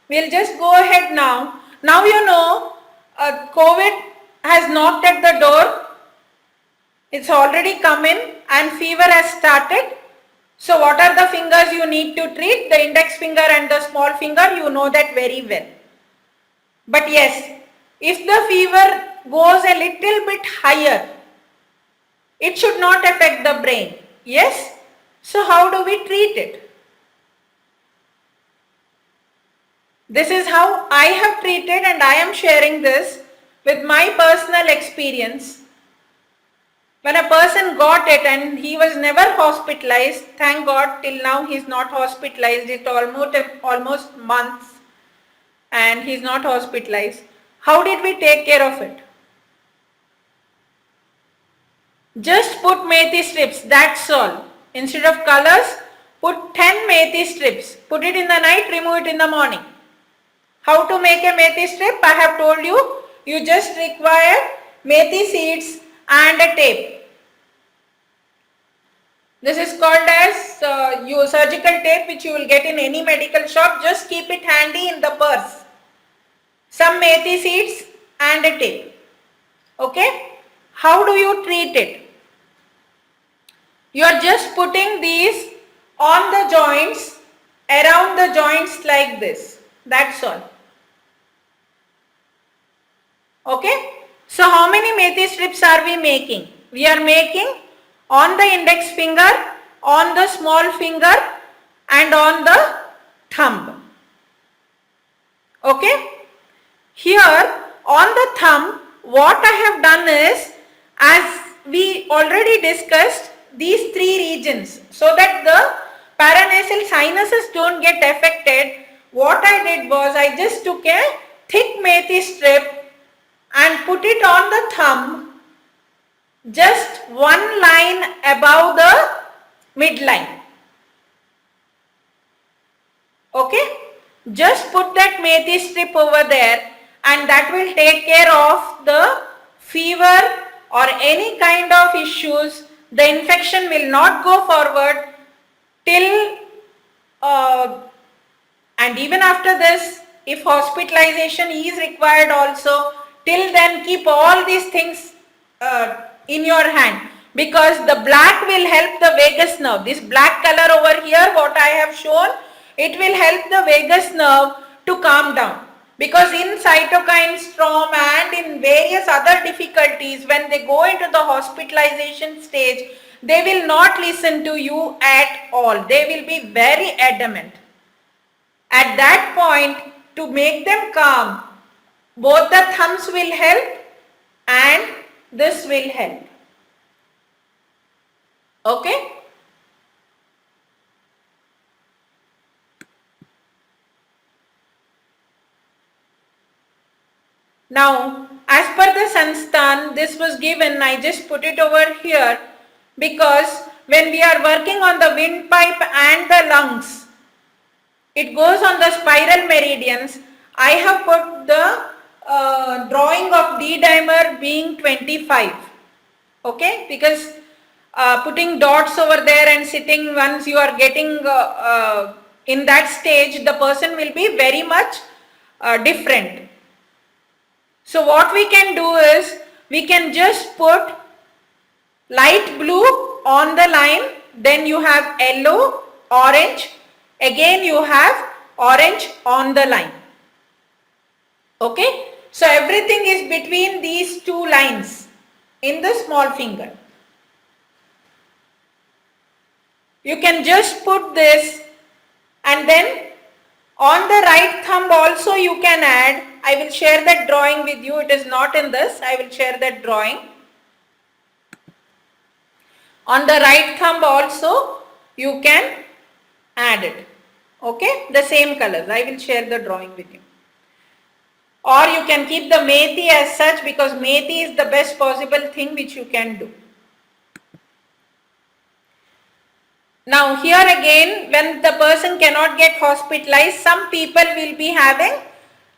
We'll just go ahead now. Now you know COVID has knocked at the door. It's already come in and fever has started. So what are the fingers you need to treat? The index finger and the small finger, you know that very well. But yes, if the fever goes a little bit higher, it should not affect the brain. Yes? So how do we treat it? This is how I have treated, and I am sharing this with my personal experience. When a person got it and he was never hospitalized, thank God till now he is not hospitalized. It's almost months and he is not hospitalized. How did we take care of it? Just put methi strips, that's all. Instead of colors, put 10 methi strips. Put it in the night, remove it in the morning. How to make a methi strip? I have told you. You just require methi seeds and a tape. This is called as surgical tape, which you will get in any medical shop. Just keep it handy in the purse. Some methi seeds and a tape. Okay? How do you treat it? You are just putting these on the joints, around the joints like this. That's all. Okay? So how many methi strips are we making? We are making on the index finger, on the small finger and on the thumb. Okay? Here on the thumb, what I have done is, as we already discussed, these three regions, so that the paranasal sinuses don't get affected, what I did was I just took a thick methi strip and put it on the thumb, just one line above the midline. Okay? Just put that methi strip over there and that will take care of the fever or any kind of issues. The infection will not go forward till and even after this, if hospitalization is required also, till then keep all these things in your hand, because the black will help the vagus nerve. This black color over here, what I have shown, it will help the vagus nerve to calm down. Because in cytokine storm and in various other difficulties, when they go into the hospitalization stage, they will not listen to you at all. They will be very adamant. At that point, to make them calm, both the thumbs will help and this will help. Okay? Now, as per the Sansthan, this was given, I just put it over here because when we are working on the windpipe and the lungs, it goes on the spiral meridians. I have put the drawing of D-dimer being 25. Okay, because putting dots over there and sitting, once you are getting in that stage, the person will be very much different. So what we can do is, we can just put light blue on the line, then you have yellow, orange, again you have orange on the line. Okay, so everything is between these two lines in the small finger. You can just put this, and then on the right thumb also you can add. I will share that drawing with you. It is not in this. I will share that drawing. On the right thumb also you can add it. Okay, the same colors. I will share the drawing with you. Or you can keep the methi as such, because methi is the best possible thing which you can do. Now here again, when the person cannot get hospitalized, some people will be having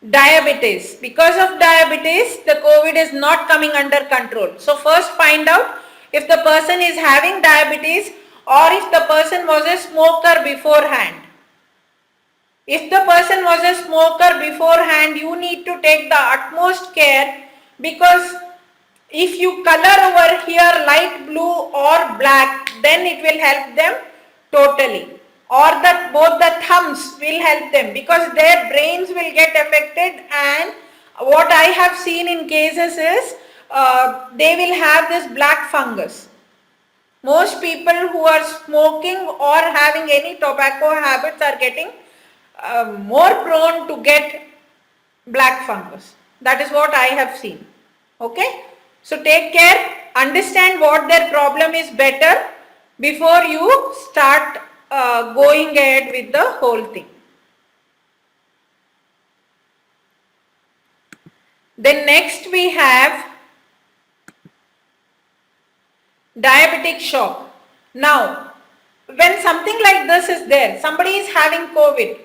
diabetes. Because of diabetes, the COVID is not coming under control. So first find out if the person is having diabetes or if the person was a smoker beforehand. If the person was a smoker beforehand, you need to take the utmost care, because if you color over here light blue or black, then it will help them totally. Or that both the thumbs will help them, because their brains will get affected, and what I have seen in cases is they will have this black fungus. Most people who are smoking or having any tobacco habits are getting more prone to get black fungus. That is what I have seen. Okay, so take care, understand what their problem is better before you start going ahead with the whole thing. Then next we have diabetic shock. Now, when something like this is there, somebody is having COVID.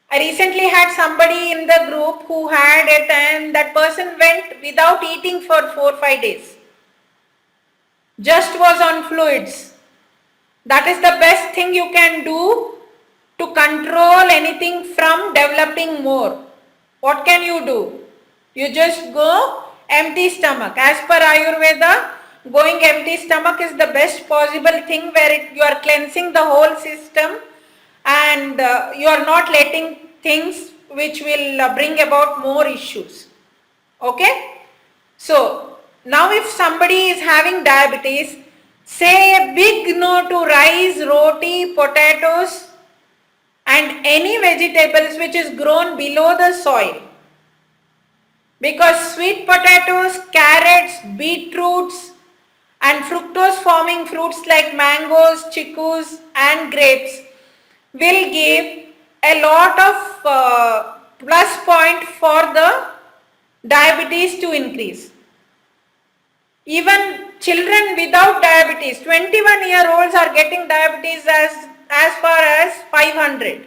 I recently had somebody in the group who had it, and that person went without eating for 4 or 5 days. Just was on fluids. That is the best thing you can do to control anything from developing more. What can you do? You just go empty stomach. As per Ayurveda, going empty stomach is the best possible thing, where you are cleansing the whole system and you are not letting things which will bring about more issues. Okay? So, Now if somebody is having diabetes, say a big no to rice, roti, potatoes and any vegetables which is grown below the soil. Because sweet potatoes, carrots, beetroots and fructose forming fruits like mangoes, chickus and grapes will give a lot of plus point for the diabetes to increase. Even children without diabetes, 21-year-olds are getting diabetes as far as 500.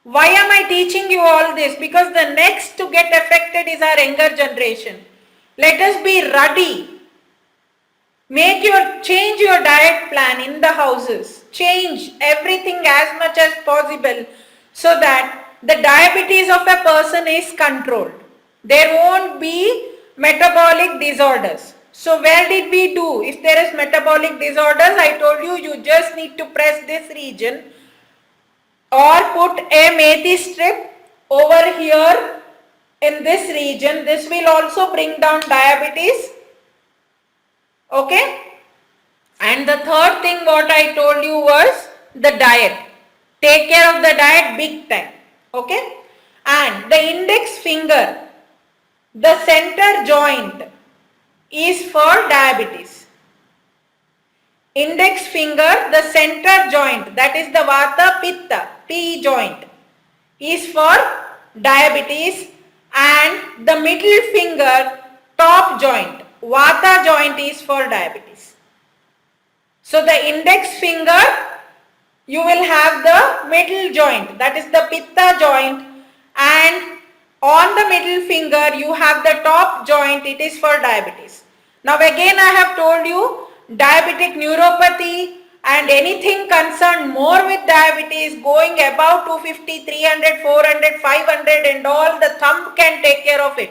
Why am I teaching you all this? Because the next to get affected is our younger generation. Let us be ruddy. Change your diet plan in the houses. Change everything as much as possible so that the diabetes of a person is controlled. There won't be metabolic disorders. So where did we do? If there is metabolic disorders, I told you, you just need to press this region or put a methi strip over here in this region. This will also bring down diabetes. Okay? And the third thing what I told you was the diet. Take care of the diet big time. Okay? And the index finger, the center joint is for diabetes. Index finger, the center joint, that is the Vata Pitta, P joint, is for diabetes, and the middle finger, top joint, Vata joint, is for diabetes. So the index finger, you will have the middle joint, that is the Pitta joint, and on the middle finger you have the top joint, it is for diabetes. Now again I have told you, diabetic neuropathy and anything concerned more with diabetes going above 250, 300, 400, 500 and all, the thumb can take care of it.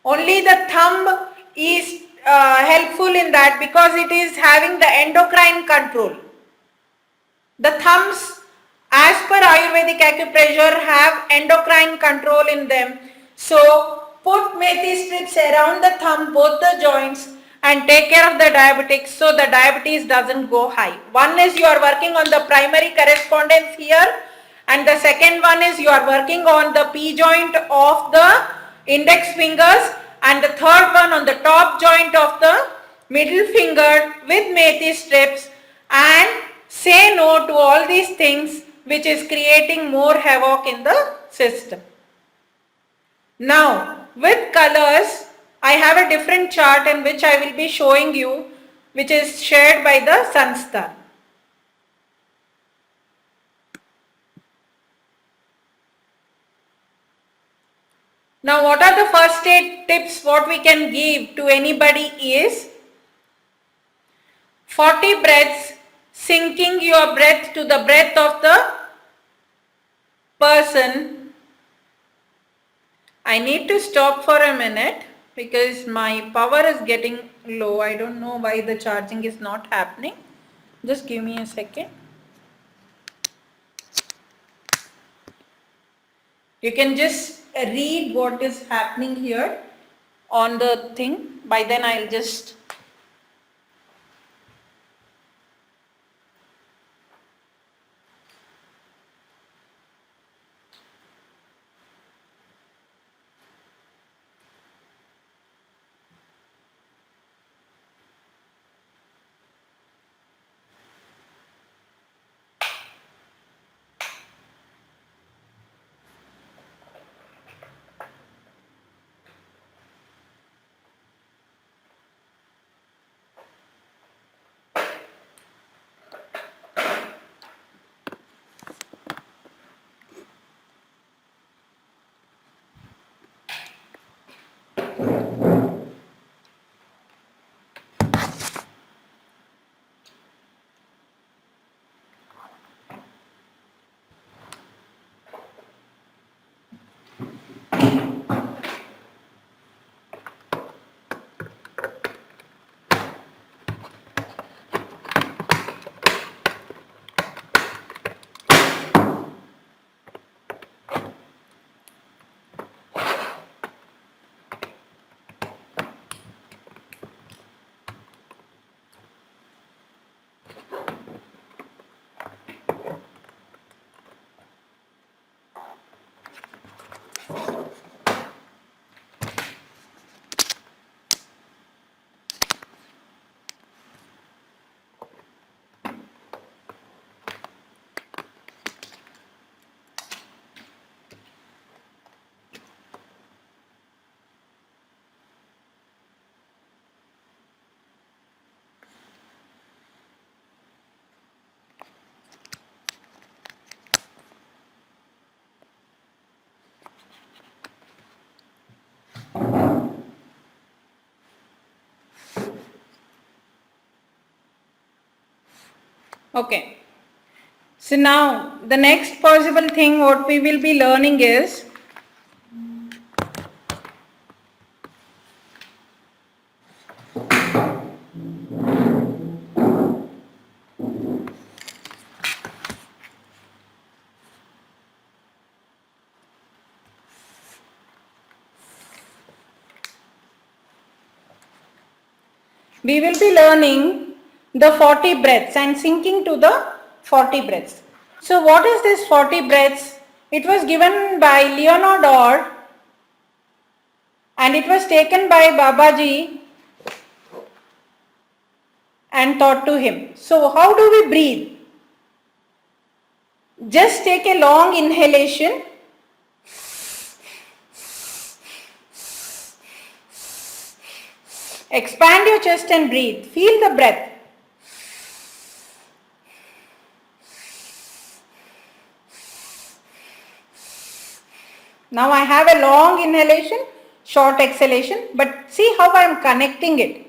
Only the thumb is helpful in that because it is having the endocrine control. The thumbs, as per Ayurvedic acupressure, have endocrine control in them. So put methi strips around the thumb, both the joints, and take care of the diabetics so the diabetes doesn't go high. One is you are working on the primary correspondence here, and the second one is you are working on the P joint of the index fingers, and the third one on the top joint of the middle finger with methi strips, and say no to all these things which is creating more havoc in the system. Now with colors, I have a different chart in which I will be showing you, which is shared by the Sanstha. Now what are the first aid tips what we can give to anybody is 40 breaths, syncing your breath to the breath of the person. I need to stop for a minute because my power is getting low. I don't know why the charging is not happening. Just give me a second. You can just read what is happening here on the thing. By then I'll just Okay. So now the next possible thing what we will be learning is we will be learning the 40 breaths and sinking to the 40 breaths. So what is this 40 breaths? It was given by Leonard Orr and it was taken by Babaji and taught to him. So how do we breathe? Just take a long inhalation. Expand your chest and breathe. Feel the breath. Now I have a long inhalation, short exhalation, but see how I am connecting it.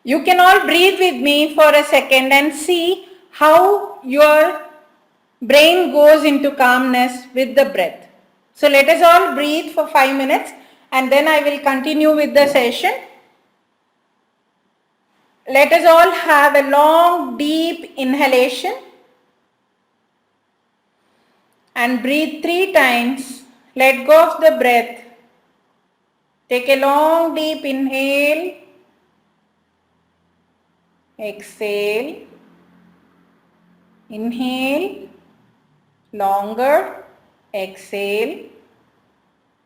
You can all breathe with me for a second and see how your brain goes into calmness with the breath. So let us all breathe for 5 minutes and then I will continue with the session. Let us all have a long deep inhalation and breathe 3 times. Let go of the breath. Take a long deep inhale. Exhale. Inhale. Longer. Exhale.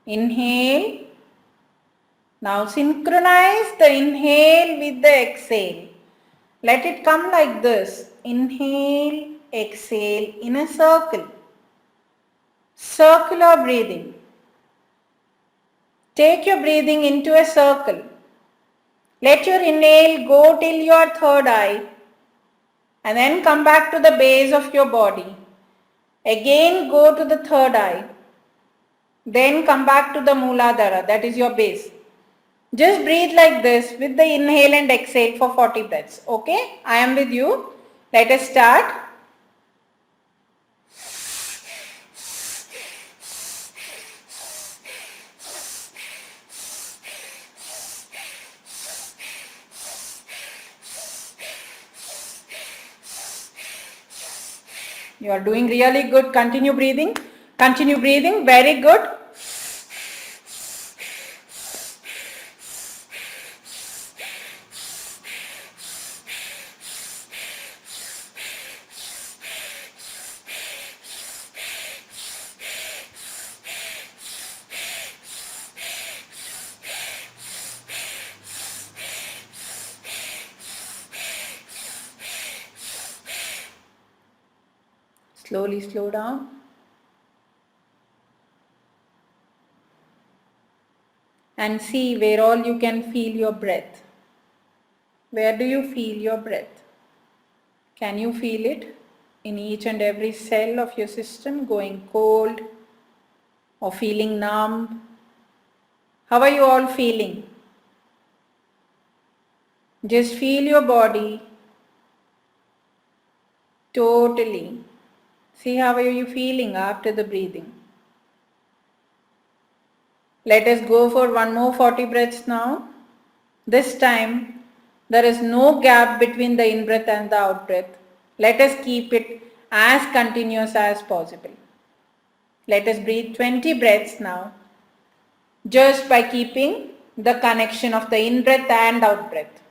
Inhale. Now synchronize the inhale with the exhale. Let it come like this. Inhale, exhale in a circle. Circular breathing. Take your breathing into a circle. Let your inhale go till your third eye and then come back to the base of your body. Again go to the third eye. Then come back to the Mooladhara, that is your base. Just breathe like this with the inhale and exhale for 40 breaths. Okay, I am with you. Let us start. You are doing really good. Continue breathing. Continue breathing. Very good. Slowly slow down. And see where all you can feel your breath. Where do you feel your breath? Can you feel it in each and every cell of your system going cold or feeling numb? How are you all feeling? Just feel your body totally. See how are you feeling after the breathing. Let us go for one more 40 breaths now. This time there is no gap between the in-breath and the out-breath. Let us keep it as continuous as possible. Let us breathe 20 breaths now, just by keeping the connection of the in-breath and out-breath.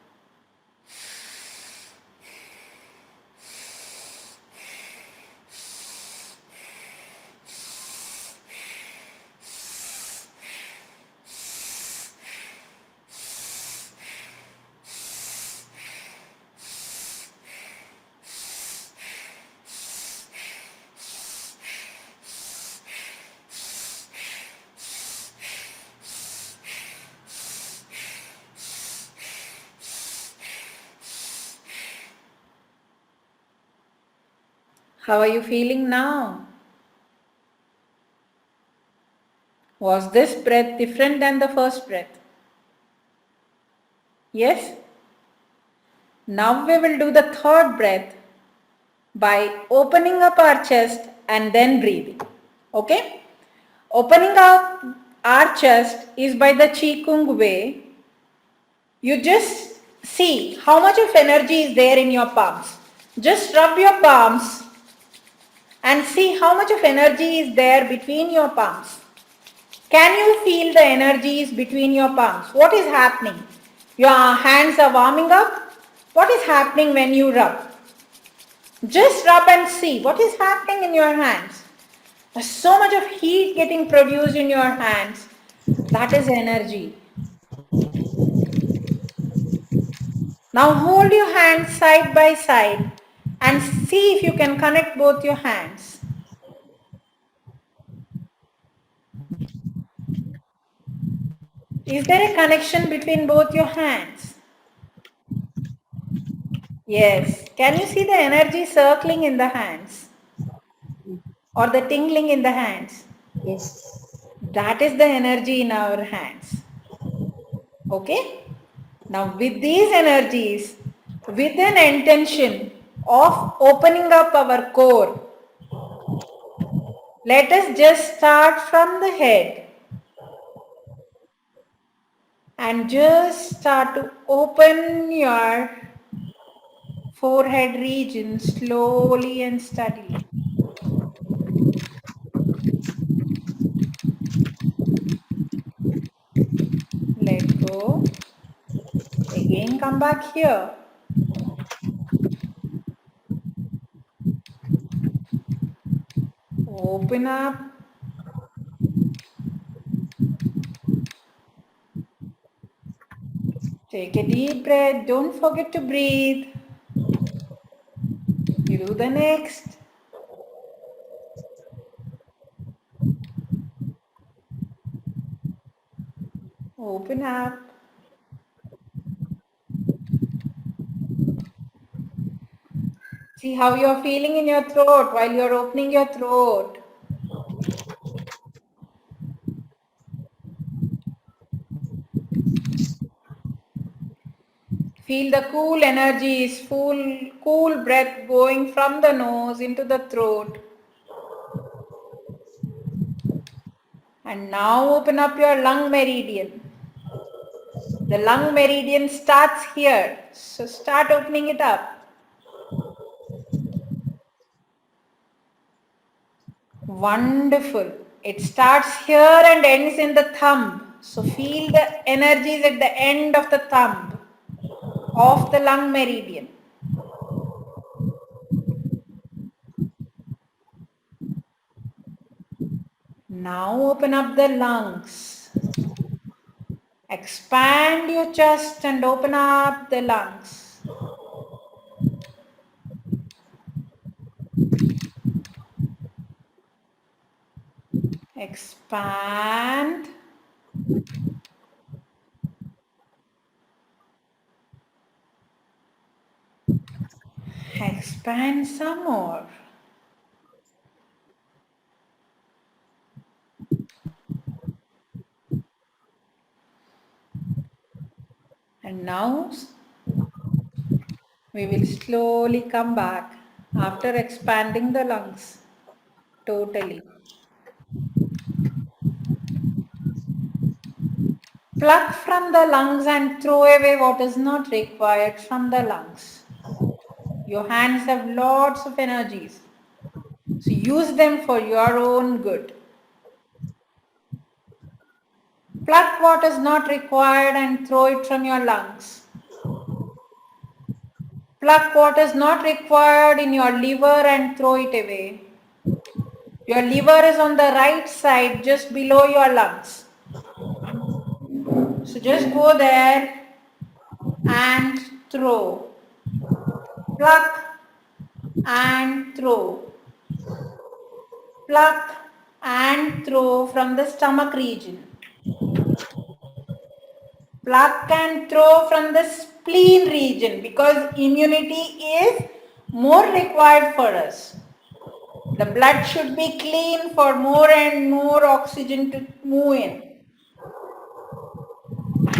How are you feeling now? Was this breath different than the first breath? Yes? Now we will do the third breath by opening up our chest and then breathing. Okay? Opening up our chest is by the Qigong way. You just see how much of energy is there in your palms. Just rub your palms and see how much of energy is there between your palms. Can you feel the energies between your palms? What is happening? Your hands are warming up. What is happening when you rub? Just rub and see what is happening in your hands. There's so much of heat getting produced in your hands. That is energy. Now hold your hands side by side and see if you can connect both your hands. Is there a connection between both your hands? Yes. Can you see the energy circling in the hands or the tingling in the hands? Yes. That is the energy in our hands. Okay? Now with these energies, with an intention of opening up our core, let us just start from the head and just start to open your forehead region slowly and steadily. Let go. Again come back here. Open up. Take a deep breath. Don't forget to breathe. You do the next. Open up. See how you're feeling in your throat while you're opening your throat. Feel the cool energies, cool breath going from the nose into the throat. And now open up your lung meridian. The lung meridian starts here. So start opening it up. Wonderful. It starts here and ends in the thumb. So feel the energies at the end of the thumb of the lung meridian. Now open up the lungs. Expand your chest and open up the lungs. Expand. Expand some more. And now we will slowly come back after expanding the lungs totally. Pluck from the lungs and throw away what is not required from the lungs. Your hands have lots of energies, so use them for your own good. Pluck what is not required and throw it from your lungs. Pluck what is not required in your liver and throw it away. Your liver is on the right side, just below your lungs. So just go there and throw. Pluck and throw. Pluck and throw from the stomach region. Pluck and throw from the spleen region because immunity is more required for us. The blood should be clean for more and more oxygen to move in.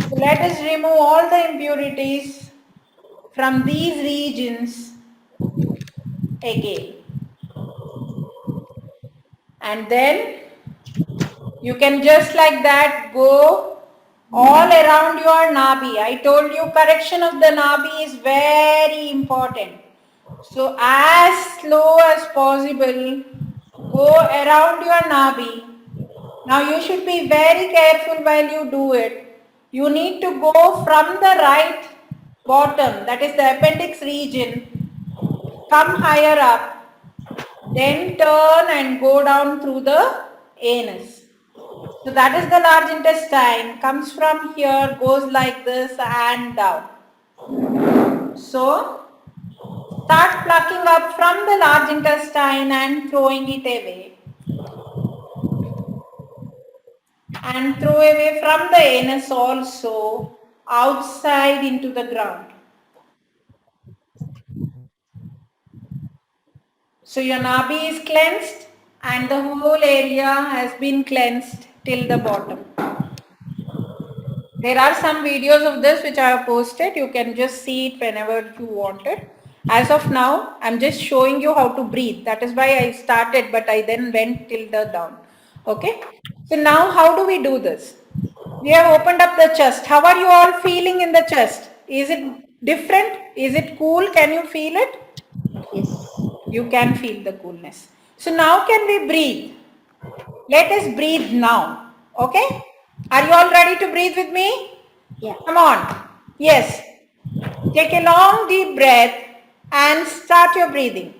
So let us remove all the impurities from these regions again. And then you can just like that go all around your nabi. I told you correction of the nabi is very important. So as slow as possible, go around your nabi. Now you should be very careful while you do it. You need to go from the right bottom, that is the appendix region, come higher up, then turn and go down through the anus. So that is the large intestine, comes from here, goes like this and down. So start plucking up from the large intestine and throwing it away. And throw away from the anus also outside into the ground. So your nabi is cleansed and the whole area has been cleansed till the bottom. There are some videos of this which I have posted. You can just see it whenever you want it. As of now, I'm just showing you how to breathe. That is why I started, but I then went till the down. Okay. So now how do we do this? We have opened up the chest. How are you all feeling in the chest? Is it different? Is it cool? Can you feel it? Yes. You can feel the coolness. So now can we breathe? Let us breathe now. Okay? Are you all ready to breathe with me? Yeah. Come on. Yes. Take a long deep breath and start your breathing.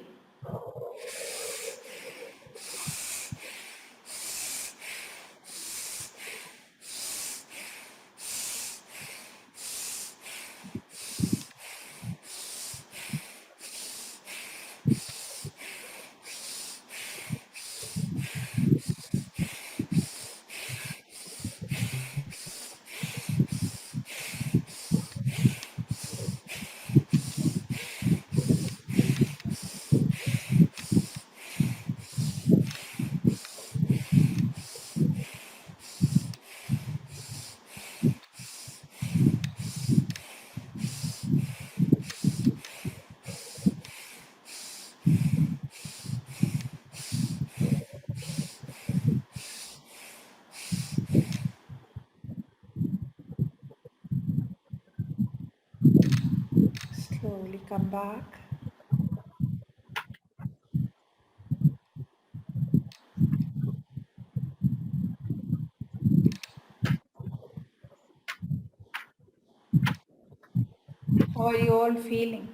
Slowly come back. How are you all feeling?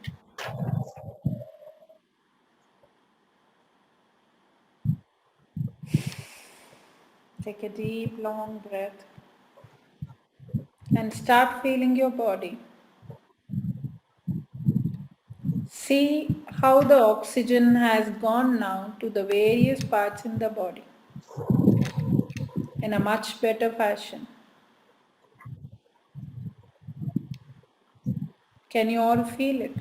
Take a deep, long breath and start feeling your body. See how the oxygen has gone now to the various parts in the body in a much better fashion. Can you all feel it?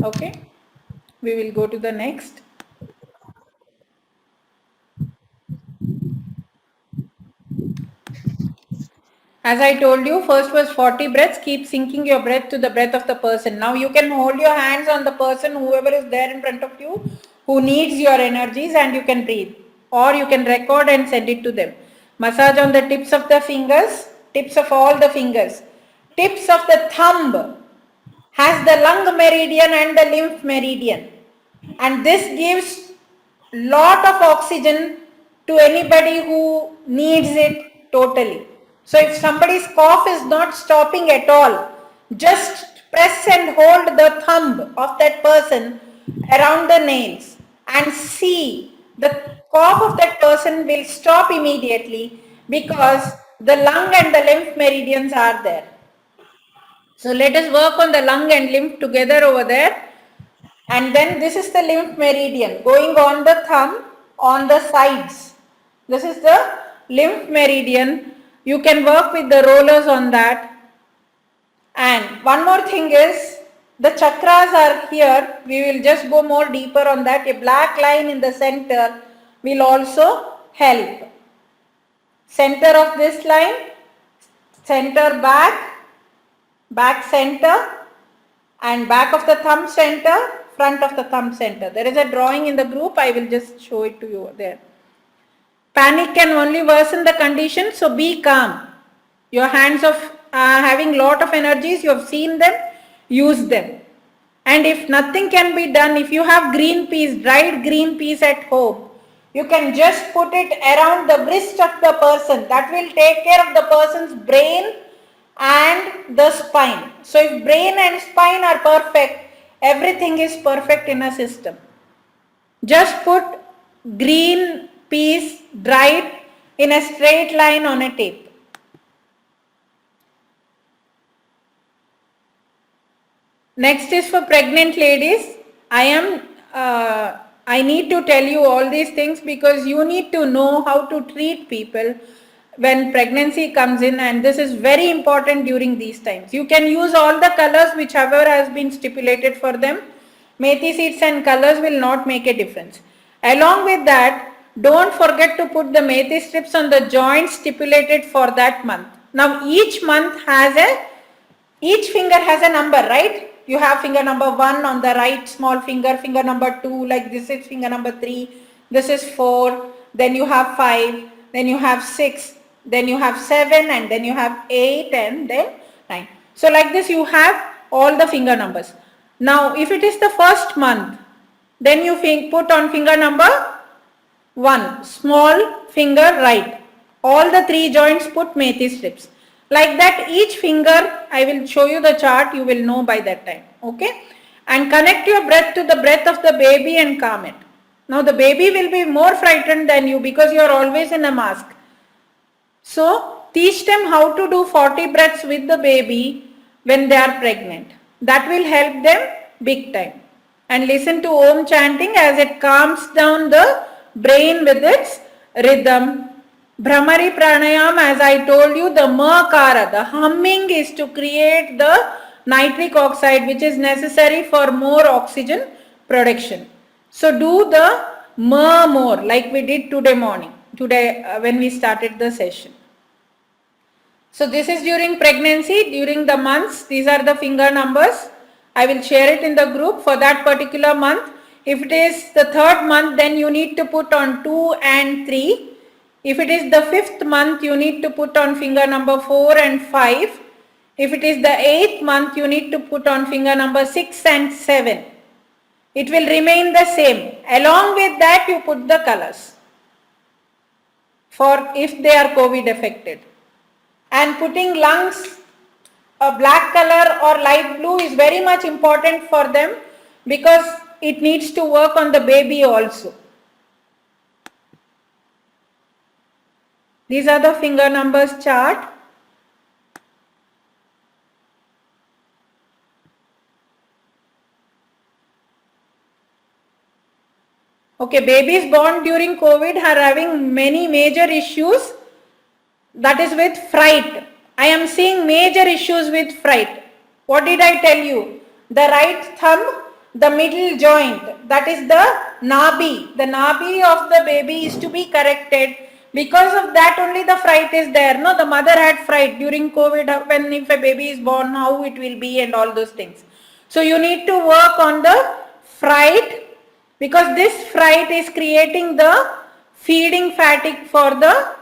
Okay, we will go to the next. As I told you, first was 40 breaths. Keep syncing your breath to the breath of the person. Now you can hold your hands on the person, whoever is there in front of you, who needs your energies, and you can breathe. Or you can record and send it to them. Massage on the tips of the fingers, tips of all the fingers. Tips of the thumb has the lung meridian and the lymph meridian. And this gives lot of oxygen to anybody who needs it totally. So if somebody's cough is not stopping at all, just press and hold the thumb of that person around the nails and see the cough of that person will stop immediately because the lung and the lymph meridians are there. So let us work on the lung and lymph together over there. And then this is the lymph meridian going on the thumb on the sides. This is the lymph meridian. You can work with the rollers on that. And one more thing is the chakras are here. We will just go more deeper on that. A black line in the center will also help. Center of this line, center back, back center, and back of the thumb center, front of the thumb center. There is a drawing in the group. I will just show it to you there. Panic can only worsen the condition, so be calm. Your hands of having lot of energies, you have seen them, use them. And if nothing can be done, if you have green peas, dried green peas at home, you can just put it around the wrist of the person. That will take care of the person's brain and the spine. So if brain and spine are perfect, everything is perfect in a system. Just put green peas dried in a straight line on a tape. Next is for pregnant ladies. I need to tell you all these things because you need to know how to treat people when pregnancy comes in, and this is very important during these times. You can use all the colors whichever has been stipulated for them. Methi seeds and colors will not make a difference. Along with that, don't forget to put the methi strips on the joints stipulated for that month. Now each month each finger has a number, right? You have finger number 1 on the right small finger, finger number 2, like this is finger number 3, this is 4, then you have 5, then you have 6, then you have 7, and then you have 8, and then 9. So like this you have all the finger numbers. Now if it is the first month, then you put on finger number 1, small finger right. All the 3 joints put methi strips. Like that each finger, I will show you the chart, you will know by that time. Okay. And connect your breath to the breath of the baby and calm it. Now the baby will be more frightened than you because you are always in a mask. So teach them how to do 40 breaths with the baby when they are pregnant. That will help them big time. And listen to Om chanting as it calms down the brain with its rhythm. Bhramari pranayam, as I told you, the makara, the humming is to create the nitric oxide which is necessary for more oxygen production. So do the ma more like we did today morning, when we started the session. So this is during pregnancy, during the months, these are the finger numbers. I will share it in the group for that particular month. If it is the 3rd month, then you need to put on 2 and 3. If it is the 5th month, you need to put on finger number 4 and 5. If it is the 8th month, you need to put on finger number 6 and 7. It will remain the same. Along with that, you put the colors for if they are COVID affected. And putting lungs, a black color or light blue is very much important for them because it needs to work on the baby also. These are the finger numbers chart. Okay, babies born during COVID are having many major issues, that is with fright. I am seeing major issues with fright. What did I tell you? The right thumb, the middle joint, that is the nabi. The nabi of the baby is to be corrected. Because of that only the fright is there. No, the mother had fright during COVID when if a baby is born, how it will be and all those things. So you need to work on the fright because this fright is creating the feeding fatigue for the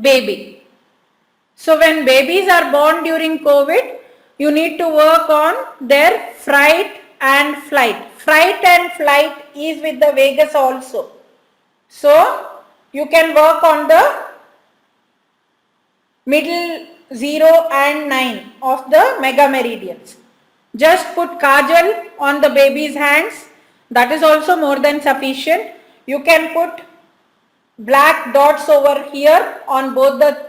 baby. So when babies are born during COVID, you need to work on their fright and flight. Fright and flight is with the vagus also. So you can work on the middle 0 and 9 of the mega meridians. Just put kajal on the baby's hands. That is also more than sufficient. You can put black dots over here on both the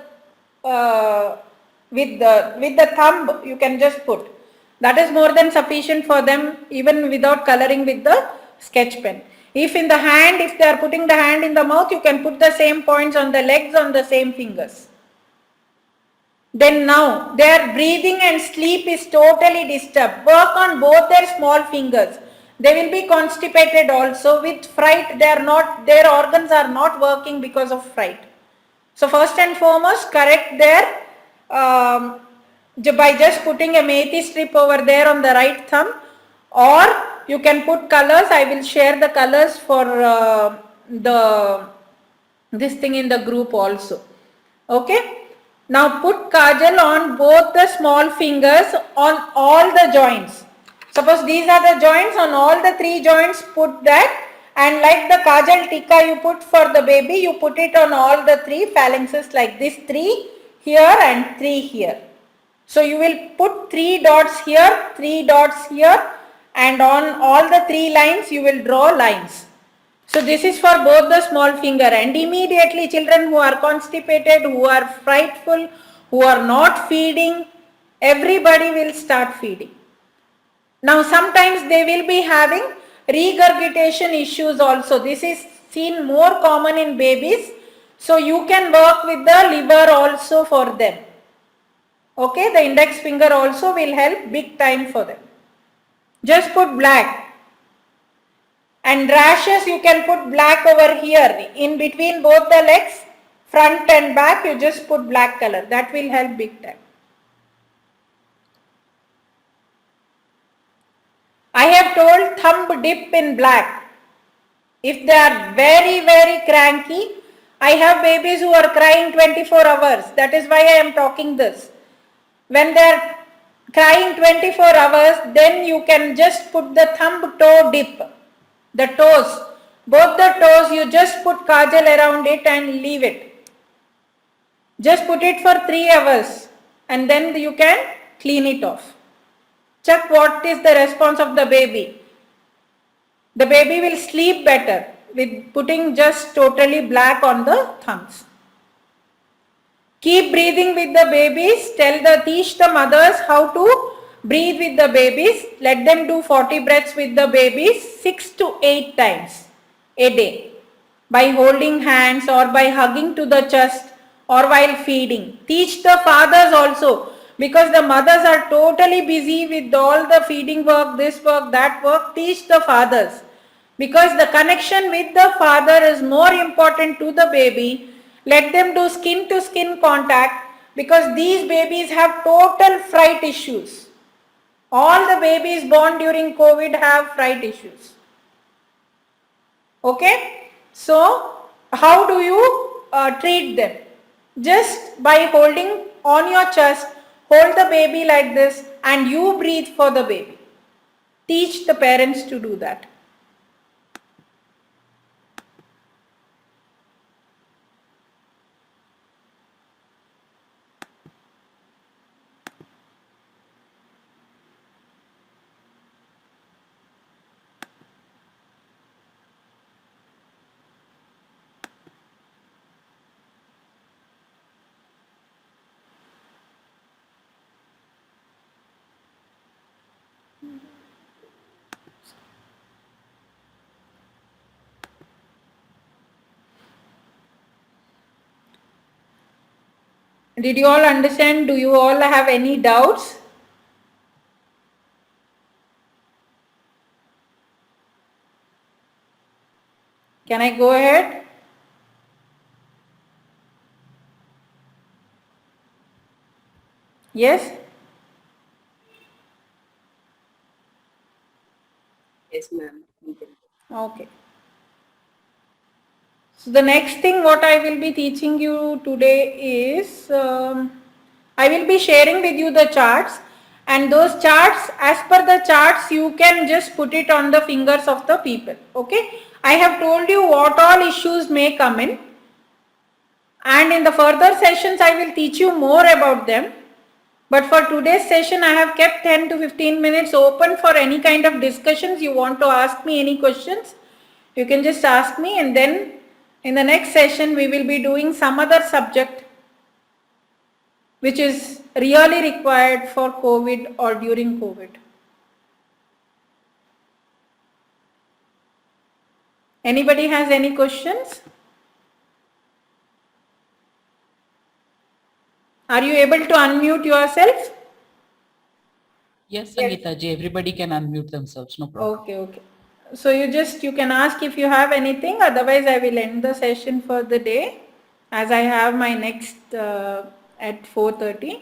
with the thumb. You can just put. That is more than sufficient for them even without coloring with the sketch pen. If in the hand, if they are putting the hand in the mouth, you can put the same points on the legs on the same fingers. Then now their breathing and sleep is totally disturbed. Work on both their small fingers. They will be constipated also with fright. Their organs are not working because of fright. So first and foremost, correct their by just putting a methi strip over there on the right thumb, or you can put colors. I will share the colors for this thing in the group also. Okay. Now put kajal on both the small fingers on all the joints. Suppose these are the joints, on all the 3 joints put that, and like the kajal tikka you put for the baby, you put it on all the 3 phalanxes like this, 3 here and 3 here. So you will put 3 dots here, 3 dots here, and on all the 3 lines you will draw lines. So this is for both the small finger, and immediately children who are constipated, who are frightful, who are not feeding, everybody will start feeding. Now sometimes they will be having regurgitation issues also. This is seen more common in babies. So you can work with the liver also for them. Okay, the index finger also will help big time for them. Just put black. And rashes you can put black over here in between both the legs, front and back, you just put black color. That will help big time. I have told thumb dip in black. If they are very, very cranky, I have babies who are crying 24 hours. That is why I am talking this. When they are crying 24 hours, then you can just put the thumb toe dip. The toes, both the toes, you just put kajal around it and leave it. Just put it for 3 hours and then you can clean it off. Check what is the response of the baby. The baby will sleep better with putting just totally black on the thumbs. Keep breathing with the babies. Teach the mothers how to breathe with the babies. Let them do 40 breaths with the babies 6 to 8 times a day by holding hands or by hugging to the chest or while feeding. Teach the fathers also, because the mothers are totally busy with all the feeding work, this work, that work. Teach the fathers, because the connection with the father is more important to the baby. Let them do skin to skin contact, because these babies have total fright issues. All the babies born during COVID have fright issues. Okay? So, how do you treat them? Just by holding on your chest, hold the baby like this and you breathe for the baby. Teach the parents to do that. Did you all understand? Do you all have any doubts? Can I go ahead? Yes? Yes, ma'am. Okay. So the next thing what I will be teaching you today is, I will be sharing with you the charts, and those charts, as per the charts, you can just put it on the fingers of the people. Okay. I have told you what all issues may come in, and in the further sessions I will teach you more about them. But for today's session I have kept 10 to 15 minutes open for any kind of discussions. You want to ask me any questions, you can just ask me, and then in the next session we will be doing some other subject. which is really required for COVID or during COVID? Anybody has any questions? Are you able to unmute yourself? Yes, Sangeeta ji, everybody can unmute themselves, no problem. Okay, okay. So you can ask if you have anything, otherwise I will end the session for the day as I have my next at 4:30.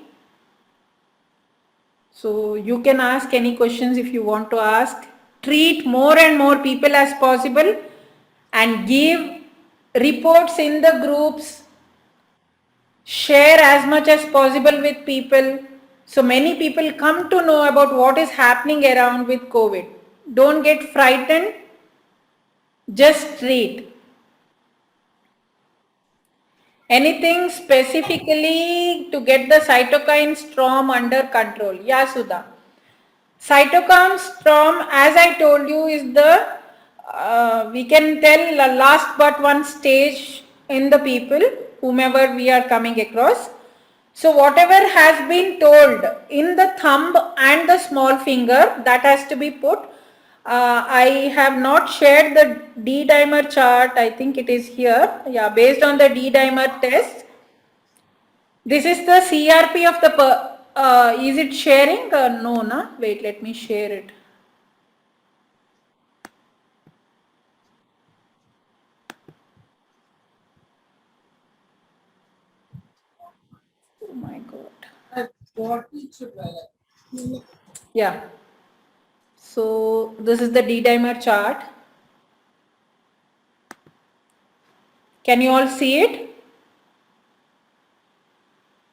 So you can ask any questions if you want to ask. Treat more and more people as possible and give reports in the groups. Share as much as possible with people. So many people come to know about what is happening around with COVID. Don't get frightened. Just treat. Anything specifically to get the cytokine storm under control? Yeah, Sudha. Cytokine storm, as I told you, is the we can tell the last but one stage in the people, whomever we are coming across. So whatever has been told in the thumb and the small finger, that has to be put. I have not shared the D-dimer chart. I think it is here. Yeah, based on the D-dimer test. This is the CRP of the, is it sharing? No, na? Wait, let me share it. Oh my God. Yeah. So this is the D-dimer chart. Can you all see it?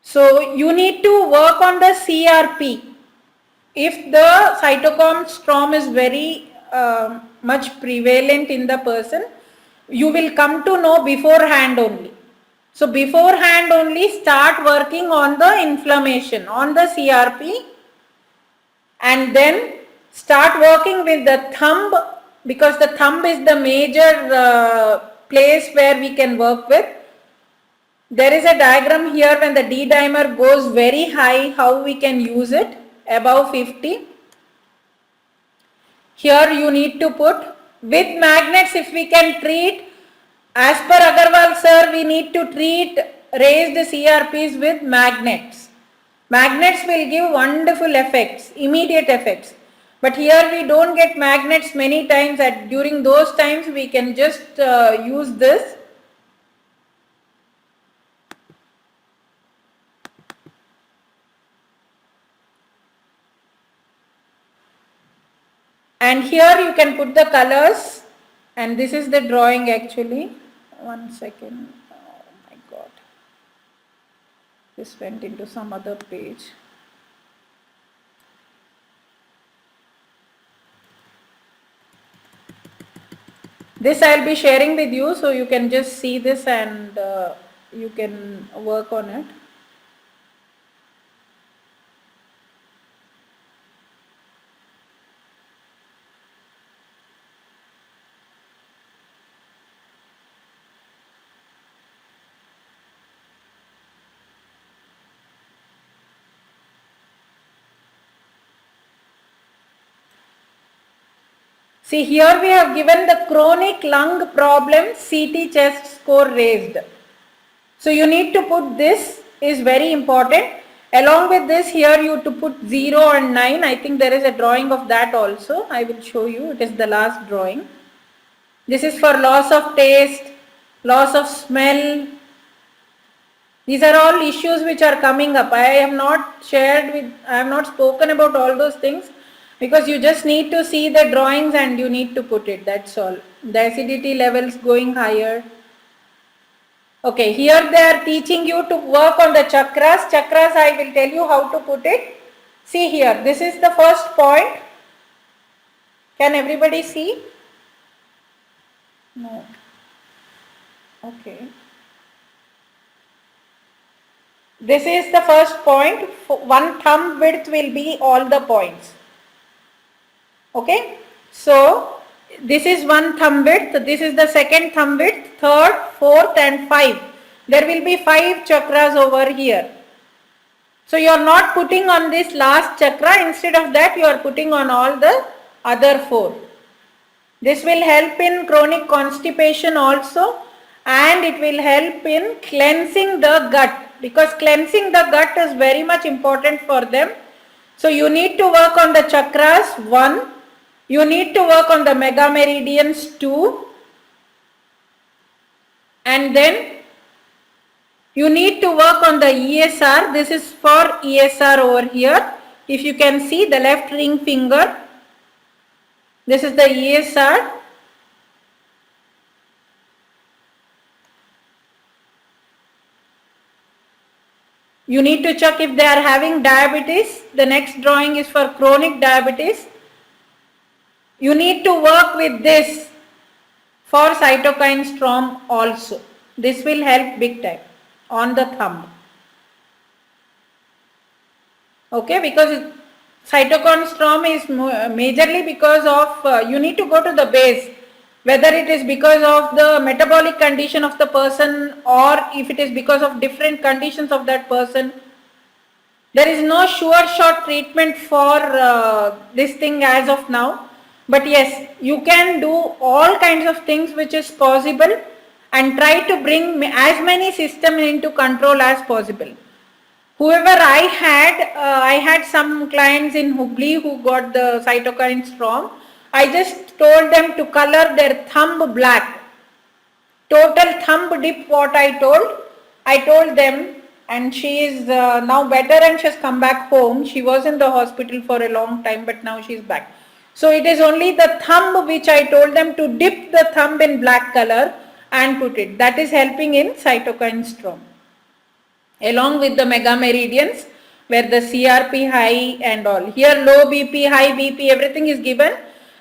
So you need to work on the CRP. If the cytokine storm is very much prevalent in the person, you will come to know beforehand only. So beforehand only start working on the inflammation, on the CRP, and then start working with the thumb, because the thumb is the major place where we can work with. There is a diagram here when the D-dimer goes very high, how we can use it, above 50. Here you need to put with magnets. If we can treat, as per Agarwal sir, we need to treat raised CRPs with magnets. Magnets will give wonderful effects, immediate effects. But here we don't get magnets many times. During those times we can just use this. And here you can put the colors, and this is the drawing actually. One second. Oh my God. This went into some other page. This I'll be sharing with you, so you can just see this and you can work on it. See, here we have given the chronic lung problem, CT chest score raised. So you need to put this, is very important. Along with this, here you to put 0 and 9. I think there is a drawing of that also. I will show you. It is the last drawing. This is for loss of taste, loss of smell. These are all issues which are coming up. I have not spoken about all those things, because you just need to see the drawings and you need to put it, that's all. The acidity levels going higher. Okay, here they are teaching you to work on the chakras. Chakras, I will tell you how to put it. See here, this is the first point. Can everybody see? No. Okay. This is the first point. One thumb width will be all the points. Okay, so this is one thumb width, this is the second thumb width, third, fourth and 5. There will be 5 chakras over here. So you are not putting on this last chakra, instead of that you are putting on all the other 4. This will help in chronic constipation also, and it will help in cleansing the gut, because cleansing the gut is very much important for them. So you need to work on the chakras 1, you need to work on the mega meridians 2, and then you need to work on the ESR. This is for ESR over here. If you can see the left ring finger, this is the ESR. You need to check if they are having diabetes. The next drawing is for chronic diabetes. You need to work with this for cytokine storm also. This will help big time on the thumb. Okay, because cytokine storm is majorly because of, you need to go to the base, whether it is because of the metabolic condition of the person or if it is because of different conditions of that person. There is no sure shot treatment for this thing as of now, but yes, you can do all kinds of things which is possible and try to bring as many systems into control as possible. Whoever I had some clients in Hubli who got the cytokine storm. I just told them to color their thumb black. Total thumb dip what I told them, and she is now better and she has come back home. She was in the hospital for a long time, but now she is back. So it is only the thumb which I told them to dip the thumb in black color and put it. That is helping in cytokine storm. Along with the mega meridians where the CRP high and all. Here low BP, high BP, everything is given.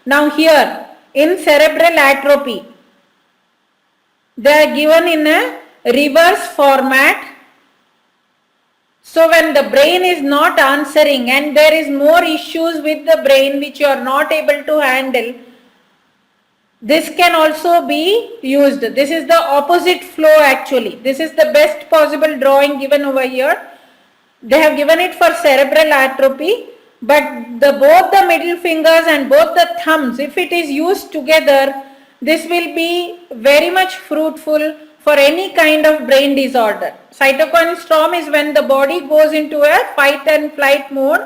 Now here in cerebral atrophy, they are given in a reverse format. So when the brain is not answering and there is more issues with the brain which you are not able to handle, this can also be used. This is the opposite flow actually. This is the best possible drawing given over here. They have given it for cerebral atrophy, but both the middle fingers and both the thumbs, if it is used together, this will be very much fruitful for any kind of brain disorder. Cytokine storm is when the body goes into a fight and flight mode,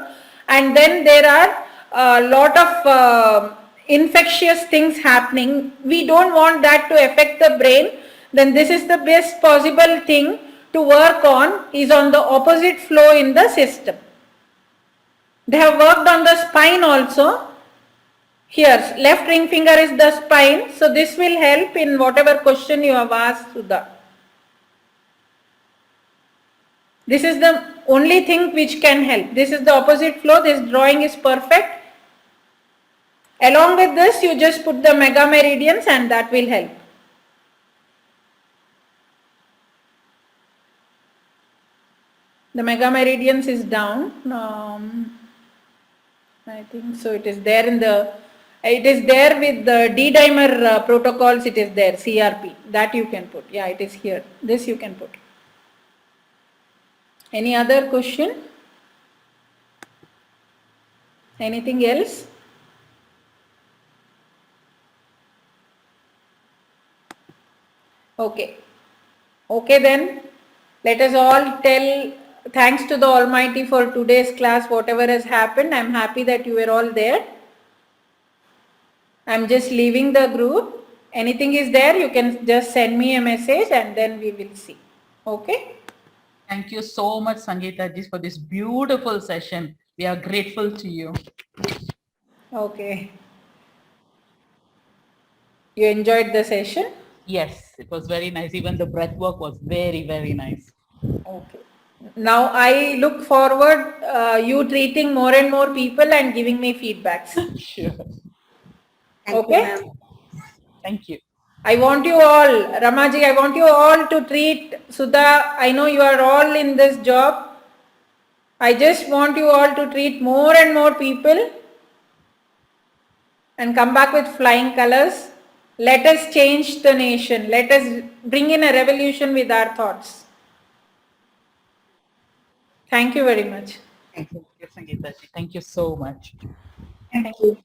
and then there are a lot of infectious things happening. We don't want that to affect the brain. Then this is the best possible thing to work on, is on the opposite flow in the system. They have worked on the spine also. Here left ring finger is the spine, so this will help in whatever question you have asked, Sudha. This is the only thing which can help. This is the opposite flow. This drawing is perfect. Along with this, you just put the mega meridians and that will help. The mega meridians is down. I think so. It is there in the. It is there with the D-dimer protocols. It is there, CRP. That you can put. Yeah, it is here. This you can put. Any other question? Anything else? Okay. Okay then. Let us all tell thanks to the Almighty for today's class, whatever has happened. I am happy that you were all there. I am just leaving the group. Anything is there, you can just send me a message and then we will see. Okay? Thank you so much, Sangeeta ji, for this beautiful session. We are grateful to you. Okay. You enjoyed the session? Yes, it was very nice. Even the breath work was very, very nice. Okay. Now I look forward you treating more and more people and giving me feedbacks. Sure. Okay? Thank you. I want you all, Ramaji, I want you all to treat Sudha. I know you are all in this job. I just want you all to treat more and more people and come back with flying colors. Let us change the nation. Let us bring in a revolution with our thoughts. Thank you very much. Thank you, Sangeeta ji. Thank you so much. Thank you.